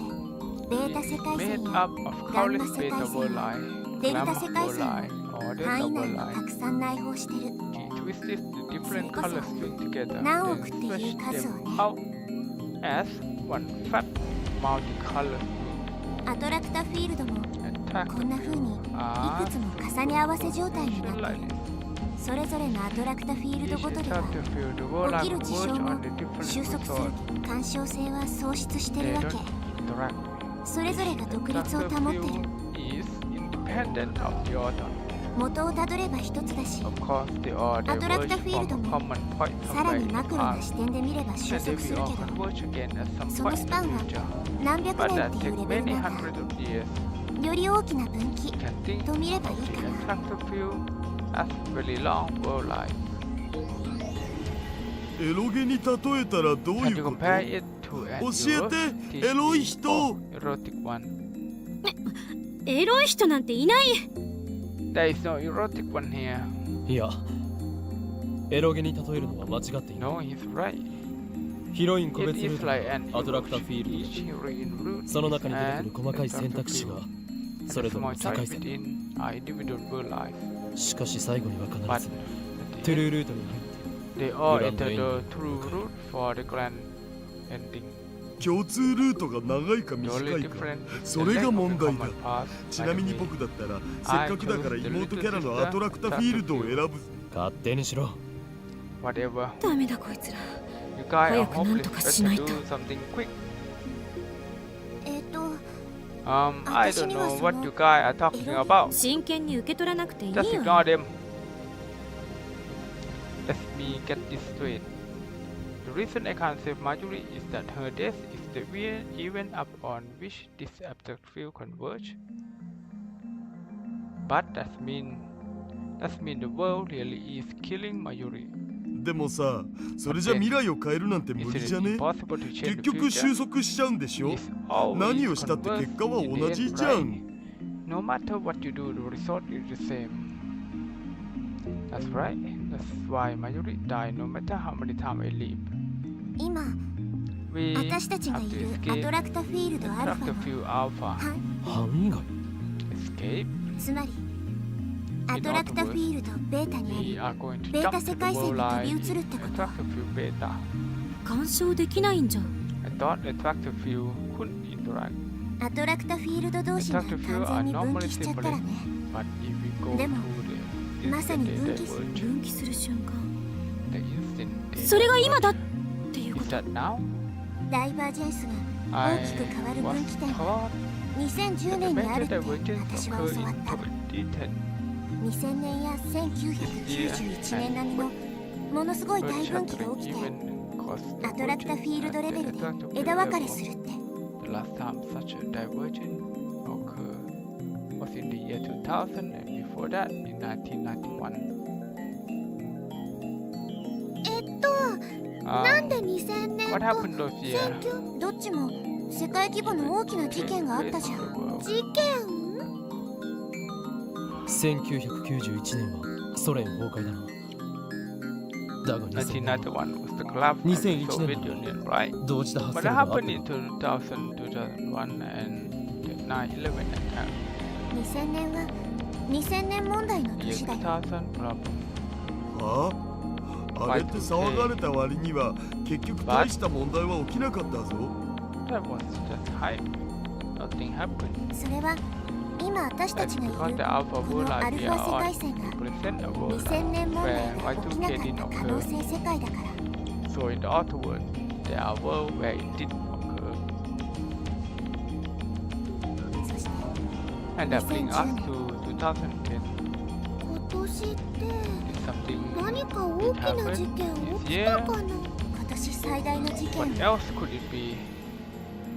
ベータ世界線 Made や up of ガンマ countless 世界 beta 線 world や line, デルタ gamma 世界 world 線 line, も or 範 delta 囲内 world にた line. くさん内包してる。 He twisted the different colors string together, 何 then 億っていう stretched 数を them ね。 out as one fat multicolor アトラクタフィールドも attack. こんな風にいくつも重ね合わせ状態になって Like る。 this. それぞれのアトラクタフィールド Each ごとでは attractive field, the world 起き line る事 converge 象も on the different 収束する results. 干渉性は喪失して They るわ don't け。 interact. それぞれが独立を Attractive 保ってる。 field is independent of the other. 元をたどれば一つだし、 Of course, they all アトラク diverge タフィールド from a も common point さら somewhere に in マ the クロな past, 視点で見れば収 and they 束す will る all けど、 converge again at some その point ス in パ the ンは future. 何百 But 年 that っていう takes レベル many なんだ。 hundreds of years. より大きな分岐 You can think と見れ of ばいい the かな。 attractive field as very long world line. エロゲに例えたらどう Can い you うこと compare it to an 教えて erotic エロい人 erotic one? エロい人なんていない。 There is no erotic one here. いや、エロゲに例えるのは間違っていない。 No, he's right. ヒロイン個 It 別ルー is ト like an アトラクタフィール each heroine route ド、その中に出てく and る細かい選択肢 attractive が field. それぞれ And の the 世 small 界 type 線。 within our individual world life. しかし最後には But 必ず at ト the ゥル end, ールートに入って they all Grand enter the ending. true route for the grand ending. 共通ルートが長いか短 totally いか different. それが問題だ。 ちなみに by 僕だったらせっかくだから妹キャラのアトラクタフィールドを選ぶ。勝手にしろ。 whatever. ダメだこいつら。 You guys are 早くなんと hopeless. か Let's しないと。 do something quick. あ I 私 don't には know そ what の you guys are talking about. 真剣に受け取らなくていい Just よ。 ignore them. Let me get this straight. The reason I can't save Marjorie is that her death is the event upon which this abstract field converge. But that mean the world really is killing Marjorie. でもさ、それじゃ未来を変えるなんて無理 Is じゃ it ね？ impossible to 結 change the 局収 future? 束しちゃうんでしょ？ It's always 何をしたって結果は converged 同 in じ the じゃ end, ん。 right? No matter what you do, the result is the same. That's right. That's why Marjorie died no matter how many times I leave. 今 We 私たちが have い to るア escape トラクタフィールドアルフ Attractive ァ Field の Alpha. 案外。 Escape. つまりアトラクタフィールドベータに We あ are going to ベータ jump 世 to the 界線 world に line 飛び in 移るってこと Attractive Field Beta. 干渉できないんじゃ。 I thought Attractive Field couldn't interact. アトラクタフィールド同士が Attractive 完 Field are 全に分 normally 岐しちゃったら separate. ね But if we go でも to the まさに instant 分 they 岐する diverge, 分岐する瞬間。 the instant they それが今 diverge. だっていうこ Is と。 that now? ダイバージェンスが I 大きく変わる was 分岐点が taught 2010 that 年にあ eventual るって divergence 私は occur 教わ in った2010. 2000年や1991年並みのものすごい大分岐が起きてアトラクタフィールドレベルで枝分かれするって The last time such a divergence occurred was in the year 2000 and before that in 1991. なんで2000年 What と happened those years? 1900どっちも世界規模の大きな事件があったじゃん事件1991年はソ連崩壊だな。だが2000年は1991 was the collapse of the 2001 Soviet 年 Union, right? 同時多発 What テロがあった happened in 2000, 2001 and the 9/11 attack? 2000年は2000年問題の The year 年だよ2000 problem. はあ？あれって騒がれた割には結局大した問題は起きなかったぞ。 That was just hype. Nothing happened. それは今私た That's ちがいる because the Alpha こ World のア Life ル we フ are ァ世 on 界線が represent a world 2000年 life 問題 where が起きなか Y2K っ didn't た可能 occur. 性世界だから So in the outer world, there are worlds where it did occur. そして And that brings us to 2010. 今年って Did something 何か大きな事件起きたかな今年最大の事 What 件 else could it be?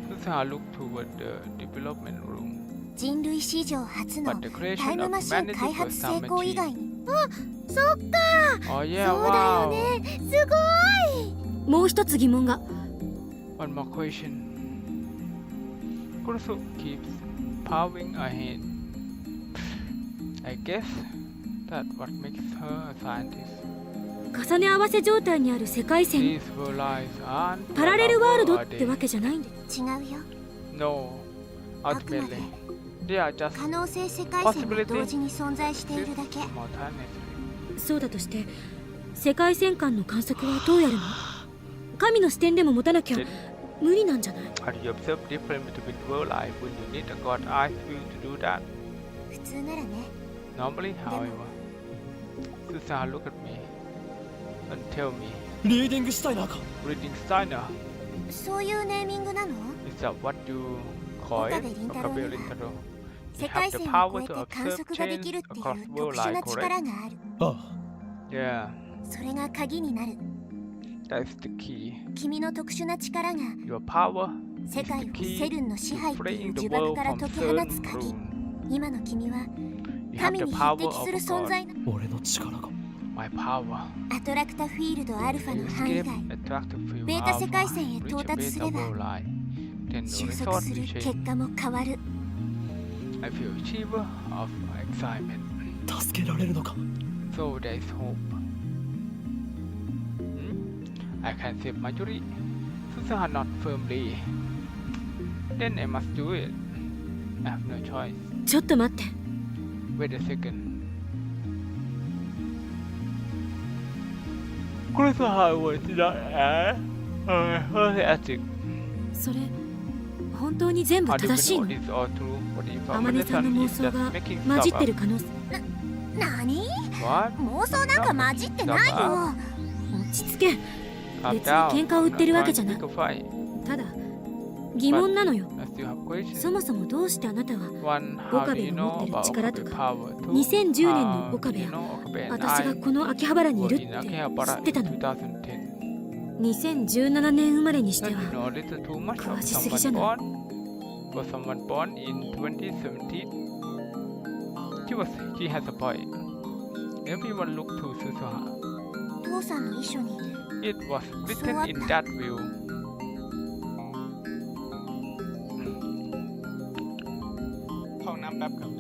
Susan looked toward the development room. 人類史上初の But the タ creation イム of マシン humanity 開 was 発成 some 功以 achievement. 外にそっか Oh yeah, そうだよ wow. ねすごいもう一つ疑問が。 One more question. Kurosu keeps plowing ahead. I guess that's what makes her a scientist. 重ね合わせ状態にある世界線。 These world lives aren't パラレルワールド are って they? わけじゃないんで。違うよ No. あくま Ultimately, で they are just 可能性世界線が同時に存在しているだけ simultaneously. そうだとして世界線間の観測はどうやるの？神の視点でも持たなきゃ Then 無理なんじゃない？ how do you observe difference between world life when you need a God's eye view to do that? 普通ならね Normally, however, Susan look at me and tell me, リーディングしたいなか。 reading Steiner, そういうネーミングなの is that what you call it? Okabe Rintaro. Rintaro. 世 You 界 have the 線を power 超 to えて観 observe 測ができる change っていう across 特 world 殊 life, な correct? 力があるああ、 Yeah, それが鍵になる that's the key. 君の特殊な力が Your power 世 is 界 the を key セルンの支 to 配っていう freeing the 呪縛 world から from 解き放つ certain 鍵 rule. 今の君は You have 神 the に匹 power 敵 of する a 存 God. 在な俺の力が。My power. アトラクタフィールドアルファ You の範囲 escape 外 attractive field ベータ世界 alpha, 線へ reach 到 a 達す beta れば world life. Then the 収 result 束す will る change. 結果も変わる I feel achiever of excitement. 助けられるのか。 So there is hope. I can save Marjorie. Susan not firmly. Then I must do it. I have no choice. ちょっと待って。 Wait a second. Chris was not enthusiastic. それ本当に全部 How do 正 we しい know の this all true? What if 天音さんの Amane-san 妄 is 想 just が making 混じ stuff ってる up? 可能性何 What? 妄想なんか混じってないよ。落ち着け Calm 別に down. 喧嘩を売 I'm ってる not わけ trying じゃ to な pick く a fight. ただ疑問なのよ I still have questions. そもそもどうしてあなたは One, 岡 how do 部 you の持 know ってる about 力と Okabe か power? Two, 2010年の how 岡部 do you や know Okabe and 私 I がこの秋葉原にい were るっ in て知 Akihabara ってた in の2010? 2017年生まれにして Don't は you know a little too much 詳 of しすぎじゃ someone ない born? For someone born in 2017? He has a point. Everyone looked to Susuha. 父さんの遺書に It was written in that will. เข้าน้ำแป๊บครับ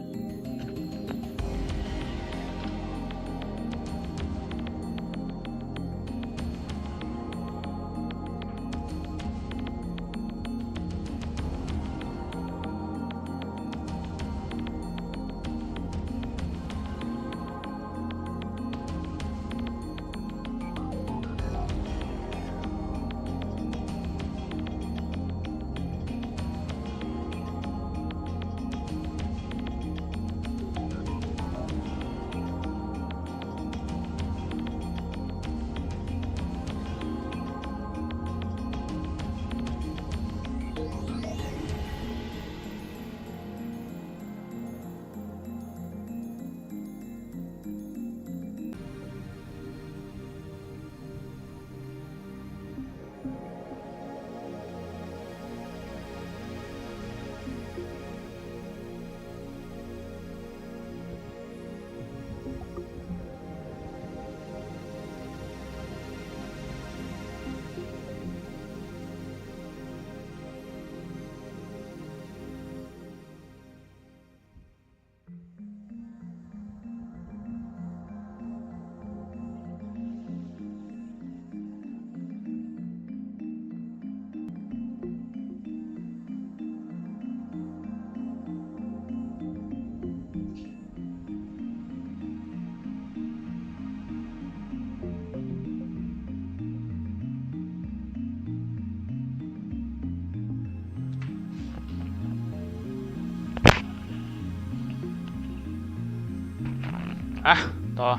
ต่อ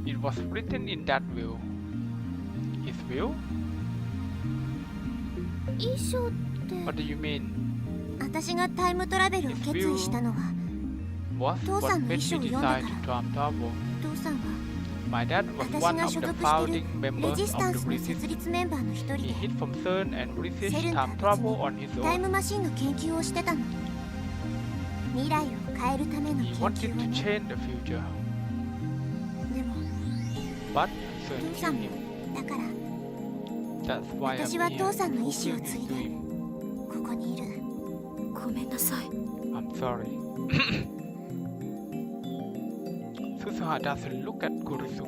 It was written in that will. His will? 遺書って What do you mean? 私がタイムトラベルを決意したのは Was what made me decide to time travel? 父さんは My dad was 私 one が of 所 the 属してい founding るレ members ジスタ of ン the スの resist. 設立メンバーの一人 He で hid from CERN and セ resist ルンとは time 別 travel on に his タイ own. ムマシンの研究をしてたの。未来を変えるための He 研 wanted 究 to をね。 change the future, でも but 父 CERN さん killed も him. だから That's why I'm 私は here 父さんの to 意志を fulfill 継い his で dream. ここにいる。ごめんなさい I'm sorry. Susuha doesn't look at Kurusu.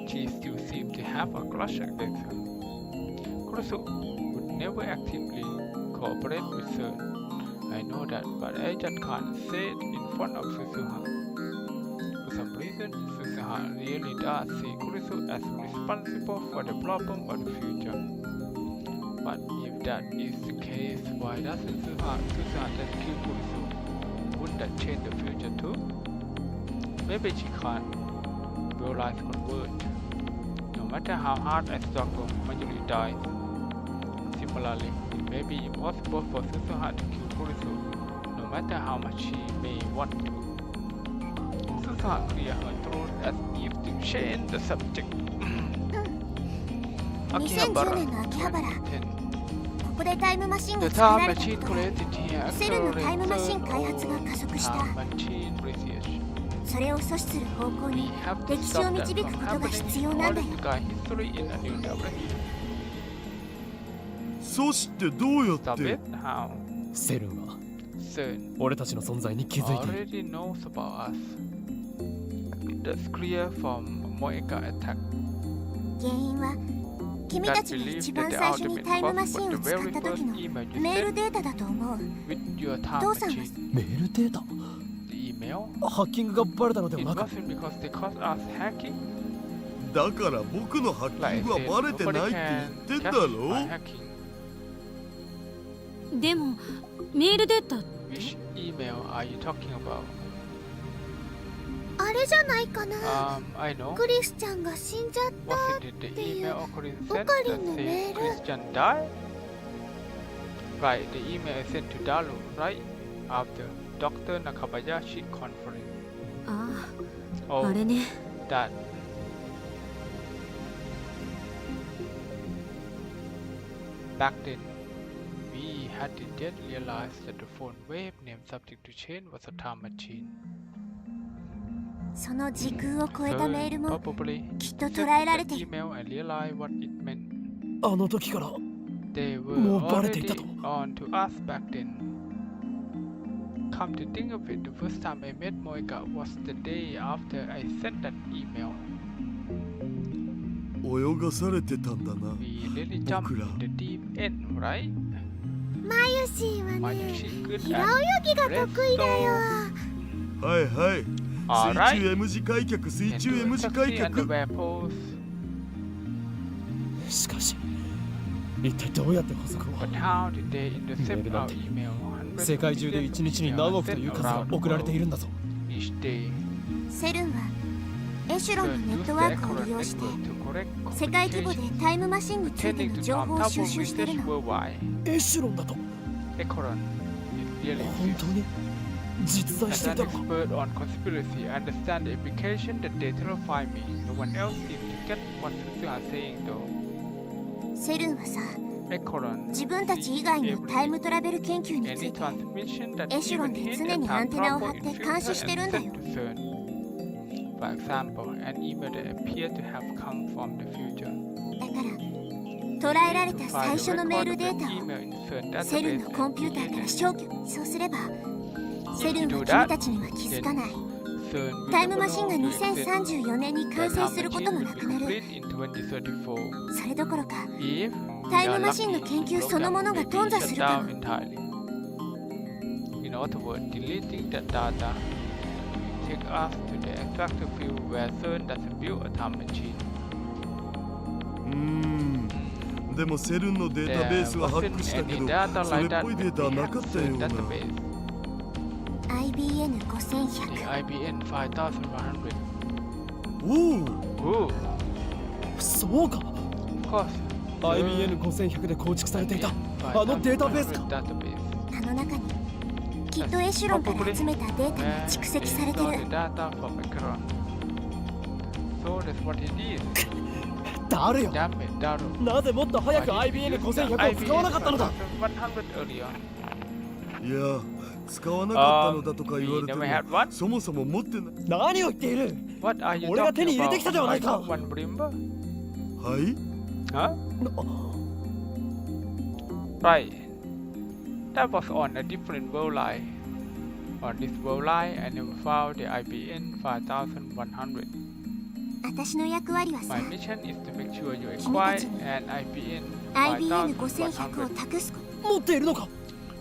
She still seems to have a crush against her. Kurusu would never actively cooperate with CERN. I know that, but I just can't say it in front of Susuha. For some reason, Susuha really does see Kurusu as responsible for the problem of the future. But if that is the case, why doesn't Susuha just kill Kurusu? Wouldn't that change the future too? Maybe she can't. Will life converge? No matter how hard I struggle, Mayuri dies. Similarly, it may be impossible for Susuha to kill Kurisu, no matter how much she may want to. Susuha cleared her throat as if to change the subject. 2010年の秋葉原、ここでタイムマシンが The 作 time られた machine ことで created here セルンのタイムマシン accelerated 開発が加速した。 time machine research. それを阻止する方向 We に have to 歴史 stop を that 導く from ことが happening 必 in 要なん order だよ。 to guide history in a new direction. 阻止ってどうやっ Stop て it? How? セルンは CERN 俺たちの存在に気づいている。 already knows about us. That's clear from Moeka attack. 原因は君たちが一番最初にタイムマシンを使った時のメールデータだと思う。 With your time 父さんは machine, メールデータ the email. ハッキングがバレたので It はなく wasn't because they caused us hacking. だから僕のハッキングはバレてないって言ってんだろ。 でもメールデータ Which email are you talking about? あれじゃないかな。 I know. クリスチャンが死んじゃった Was it the っていう email Ocarin オ sent カ that リンのメ says ール。 Christian died? Right, the email is sent to Daru, right? After Dr. Nakabayashi conference. あ Oh, あ、あれね。 that. Back then, we hadn't yet realized that the phone wave name subject to change was a time machine. その時空を超えたメール So も probably きっと checked 捉えられて the いる。 email and realized what it meant. あの時から They were もうバレていた already と。 on to us back then. Come to think of it, the first time I met Moika was the day after I sent that email. 泳がされてたんだな。 We really jumped 僕ら in the deep end, right? マユシーは Why ね is she good 平 at 泳ぎが得意だよ。はいはい。 Alright. 水中 M 字開脚、水 Can 中 do M 字 sexy 開脚。 underwear pose, しかし一体どうやって補足を but how did they intercept our email? 世界中で1日に何億という数が送られているんだぞ。 Each day, セルンはエシュロンのネットワークを利用して世界規模でタイムマシンについて pretending の to 情報を top 収 of 集してる research の。 worldwide. エシュロンだと Ecoron, it really 本 exists. 当に実在してい As た an のか。 expert on conspiracy, I understand the implication that they terrify me. No one else seems to get what you are saying, though. セルンはさ、 Ecoron, 自分たち以外のタイムトラベル研究につ any いて transmission that エシュロン even で hint 常 at にアン time テナを travel 張って in 監 future 視してるん and だ sent よ。 to CERN. For example, an email that appeared to have come from the future. だから捉えられた最初のメールデータをセルンのコンピューターから消去。そうすればセルンは君たちには気づかない。タイムマシンが2034年に完成することもなくなる。それどころかタイムマシンの研究そのものが頓挫するかも。 In other words, deleting that data take us to the attractive field where CERN does build a time machine. でもセルンのデータベースはハックしたけど、それっぽいデータはなかったような。 IBN5100。 IBN 5100. おお。 そうか。 Of course. IBN5100 で構築されていたあのデータベースか。あの中にきっとエシュロンから集めたデータが蓄積されてる。 So that's what it is. だるよ。 Damn it, Daru. なぜもっと早く IBN5100 を使わなかったのだ。 100 earlier. いや、使わなかったのだとか言わ We れて never も had one. そもそも持ってない。何を言っている。 What are you 俺が手 talking に入れて about? きたではない I か。 got one, remember? はい。 Huh? Right. That was on a different world line. On this world line, I never found the IBN 5100. 私の役割はさ、 My mission is to make sure you acquire an IBN IBN5100 を 5100. 託すこ持っているのか。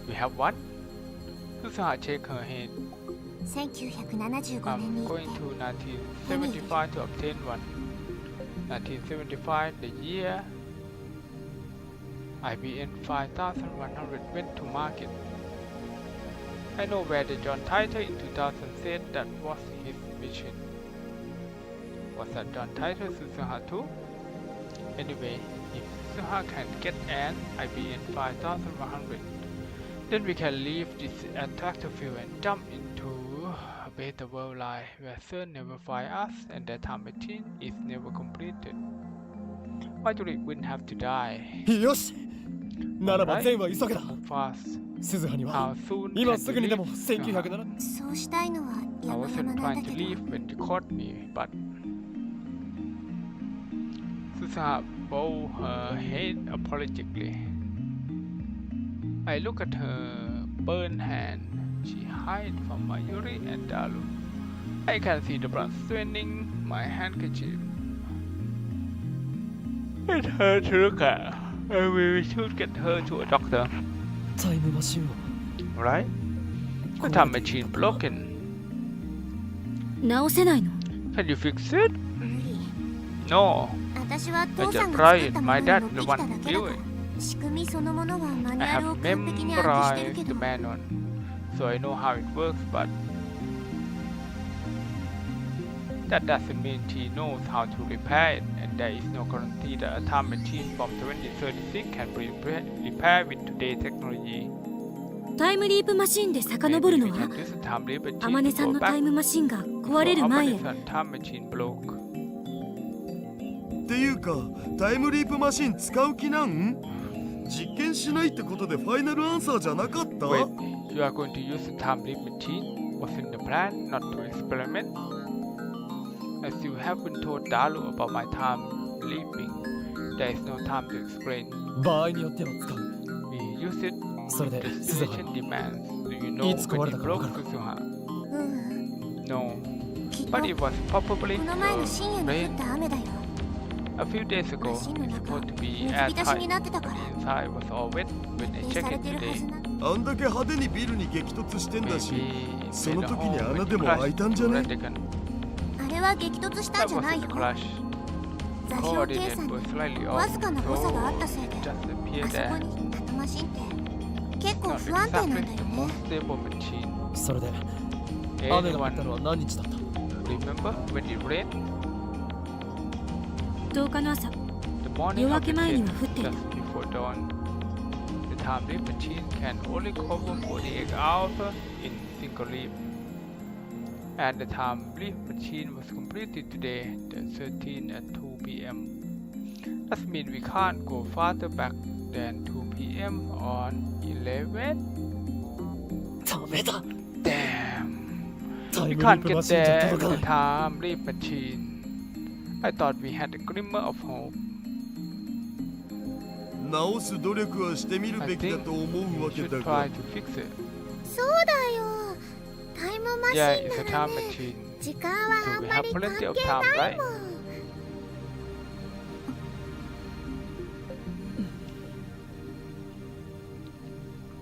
We have one? Susaha shake her head. と。1975 I'm 年に going to 1975 to obtain one. 1975, the year IBN 5100 went to market. I know where the John Titor in 2000 said that was his mission. Was that John Titor Susaha too? Anyway, if Susaha can get an IBN 5100, then we can leave this attractive field and jump into a better world line where CERN never find us and their time machine is never completed. Marjorie wouldn't have to die. よし。ならば全は急げだ。 Move fast. 鈴葉には How soon 今 can す you ぐにでも leave? 1907。そうしたいのは I 山 wasn't 々なんだ trying to け leave ど when they caught me, but Susaha bowed her head apologetically. I look at her burned hand. She hid from Mayuri and Daru. I can see the blood staining my handkerchief. It's her to look at. We should get her to a doctor. タイムマシンを Right? The time machine broken. 直せないの。 Can you fix it? 無理。No, 私は I 父さ just んが作っ tried. たも My の dad に the 乗ってきた one だ who けだ built から it. 仕組みそのものはマニ I ュアル have を完璧に暗記してる memorized け the ど manual, so I know how it works. But that doesn't mean she knows how to repair it, and there is no guarantee that a time machine from 2036 can be repaired with today's technology. タイムリープマシンで遡る Maybe の we は can use a time leap machine 天音 to さん go のタ back イムマシンが壊 before れる前へ Amane-san time machine broke. っていうかタイムリープマシン使う気なん？実験しないってことでファイナルアンサーじゃなかった？ Wait, you are going to use the time leap machine? Was in the plan not to experiment? As you have been told Daru about my time leaping, there is no time to explain. 場合によっては使う。 We use it それ if で the 鈴葉 situation demands. Do you know いつ壊 when れ it たかわ broke, かるか？ Suzuha? うん No, きっと but it was probably この前の深夜に降 rain. った雨だよ A few days ago, マシンの it's 中 supposed to be 水浸しに airtight, なってた but から inside was all wet when I 密閉さ checked れ it てるはず today. なのあんだけ派手にビルに激突してんだし Maybe it そ made の a 時に hole 穴 when で it も開い crashed たんじゃ to ね？ Redigan. あれは激突したん That じゃない wasn't よ a crash. 座標計 Coordinates 算 were に slightly わ off, ずかな誤差があったせい so で it just あ appeared そこ there. にタトマシンって結 It's 構 not 不安定なん exactly だよ the ね most stable machine. それで雨が降ったの Anyone は何日だった？ remember when it rained? 10日の朝 The morning 夜明 of け the 前には 10th, 降っている just before dawn. The time leap machine can only cover 48 hours in single leap. And the time leap machine was completed today, the 13th at 2 p.m. That means we can't go farther back than 2 p.m. on 11? ダメだ。 Damn. タイ We ムリ can't ープマ get シンじゃ there 届 with か the ない。 time leap machine. I thought we had a glimmer of hope. 直す努力はしてみる I べきだ think と思う we わけ should だ try が to fix it. そうだよタイムマシ Yeah, ン it's a なら time ね machine. 時間はあ So ん we ま have り関 plenty of 係 time, ない right? もん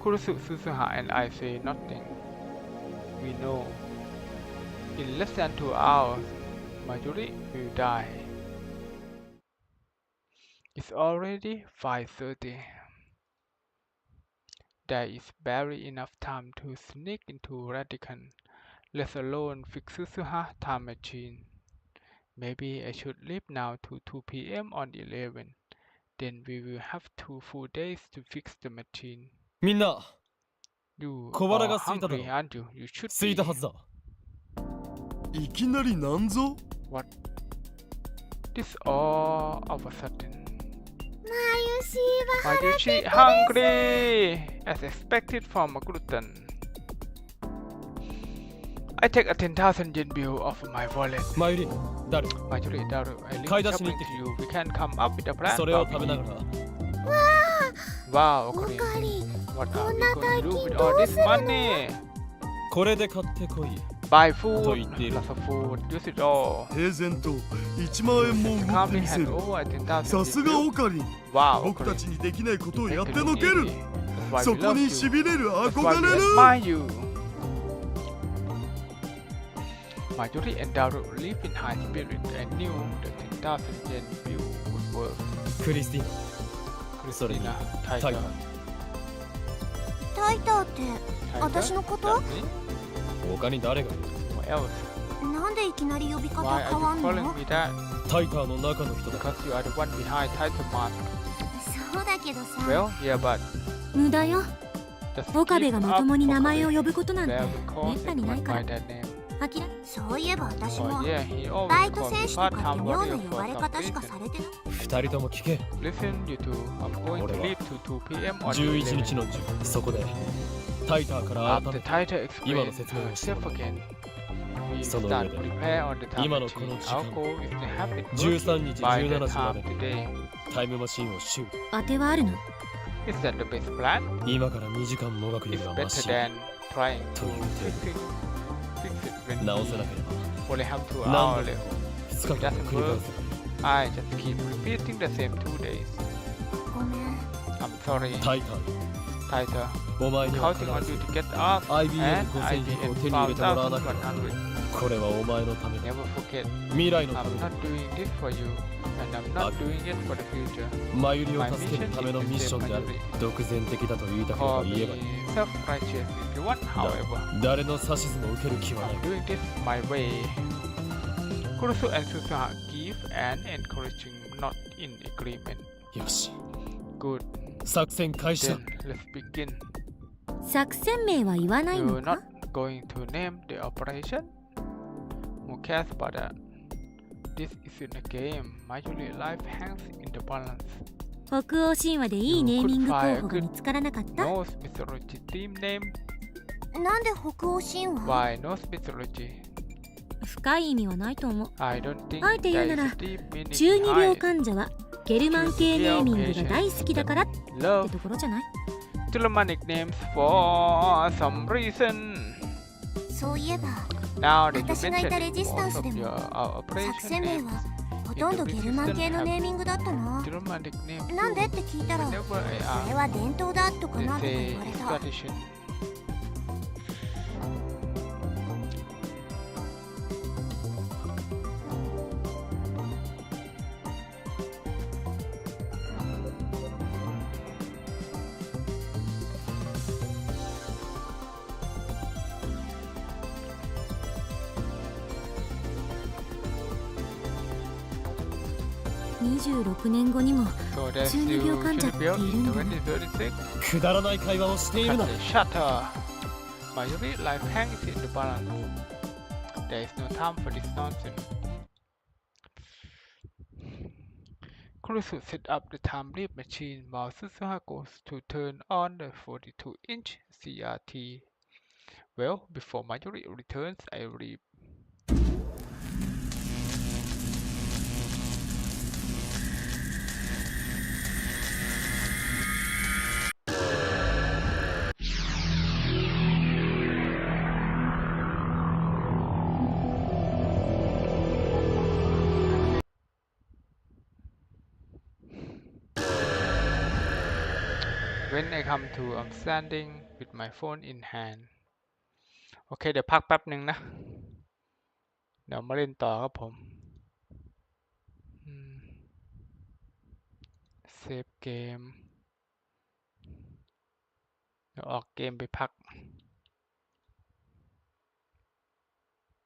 Kurusu Suzuha and I say nothing. We know. In less than 2 hours, Mayuri will die. It's already 5:30. There is barely enough time to sneak into Radican, let alone fix Suzuha time machine. Maybe I should leave now to 2 p.m. on 11. Then we will have 2 full days to fix the machine. みんな You 小腹 are が空いただ hungry, ろ。 aren't you? You should 空い be. たはずだ。いきなりなんぞ？ What? This all of a sudden. まゆしは Mayushi hungry, as expected from a glutton. I take a 10,000 yen bill off my wallet. マユリ、誰？ Mayuri, Daru, I leave 買い出しに shopping 行ってき to you. We can come up with a plan. それを but 食べ we ながら Wow, お Okarin. かり What こ are ん we な going 大 to do 金 with ど all う this するの money? これで買ってこい。 Buy と food, 言っている。 lots of food, use it all. 平然と1万円も The 動ってみ company せ had る。 over 10,000さす yen が bill. オカリン。 Wow, 僕た Okarin. ちにできないことを You や make って it の look ける。 easy. That's そ why we こ love に you. しびれる That's why 憧 we れる。 admire you. Mayuri and Daru live in high spirit and knew the 10,000 yen bill would work. クリスティーナ、それに Christina, タイ Tiger. ガー。タイターって Tiger? 私のこと That's me? 他に誰がいる？ What else? なんでいきなり呼び方 Why 変わ are ん you の calling me that? タイターの中の人だ。 Because you are the one behind Tiger Mask. そうだけどさ Well, yeah, but 無駄よ just 岡部 keep がまともに名前を up 呼ぶことなんて Okabe. め Where った we に call ないから everyone by that name. あきらそういえば私 Oh も yeah, he バ always イト calls 選 me 手とかって part-time 妙な warrior 呼 for ばれ some 方しか reason. されてない二人とも聞け。 Listen, you two, I'm going to 俺は leave to 2 p.m. on 11 11. 日の10、そこでタイターから改 After めて Tiger 今の explained 説明をして herself もらう。 again, we その start 上 to で prepare on the time 今のこ machine. の時 Our 間 goal is to have it 13 working 日 by 17 that 時ま time で today. タイムマシンを修理。当てはあるの Is that the best plan? 今から2時間もがくよ It's りはマ better シ。 than trying to という程 fix it when 度。直せな we ければ only have 2 何 hours 度 left. 2日間繰り返す。 I just keep repeating the same 2 days. ごめん I'm sorry, タイター、 Tiger. お前には Counting 必 on ず you to get us IBM and 5000 IBM を手に入れてもらわなければならない。 5100. これはお前のためだ Never forget 未来のた I'm めだ not doing this for you and I'm not doing it for the future マユリを助けるためのミッションである独善的だと言いたけれ Call ば me 言えばいい self-righteous if you want だ however 誰の指図も受ける気はない I'm doing this my way Kurusu and Susuha give an encouraging nod in agreement よし Good 作戦開始だ then let's begin 作戦名は言わない You're の not か going to name the operation? Who cares about that? This isn't a game. Usually life hangs in the balance. 北欧神話でいいネーミング候補が見つからなかった Norse mythology theme name? なんで北欧神話 Why Norse mythology? 深い意味はないと思う I don't think あえて言う there な is ら a deep meaning 中二病 behind 患者はゲルマン系ネーミングが大好きだからって love ところじゃない Germanic names for some reason. そういえば Now that you 私がいた mention レ it, ジスタン most ス of でも your 作 operation 戦名 names はほとんどゲルマン系のネーミングだったな Germanic names なんでって聞いたら whenever それ I は伝統だとか ask, なんとか they 言 say われ it's た tradition. ?26 年後にも So there's 中二 still 病患者ってい Chunibyo る in んだね2036. くだらない会話をしている Cut な the shutter. Mayuri life hangs in the balance. There is no time for this nonsense. Kurusu set up the time leap machine while Susuha goes to turn on the 42-inch CRT. Well, before Mayuri returns, I leave. When I come to, I'm standing with my phone in hand. โอเคเดี๋ยวพักแป๊บหนึ่งนะ เดี๋ยวมาเล่นต่อครับผมเซฟเกม เดี๋ยวออกเกมไปพัก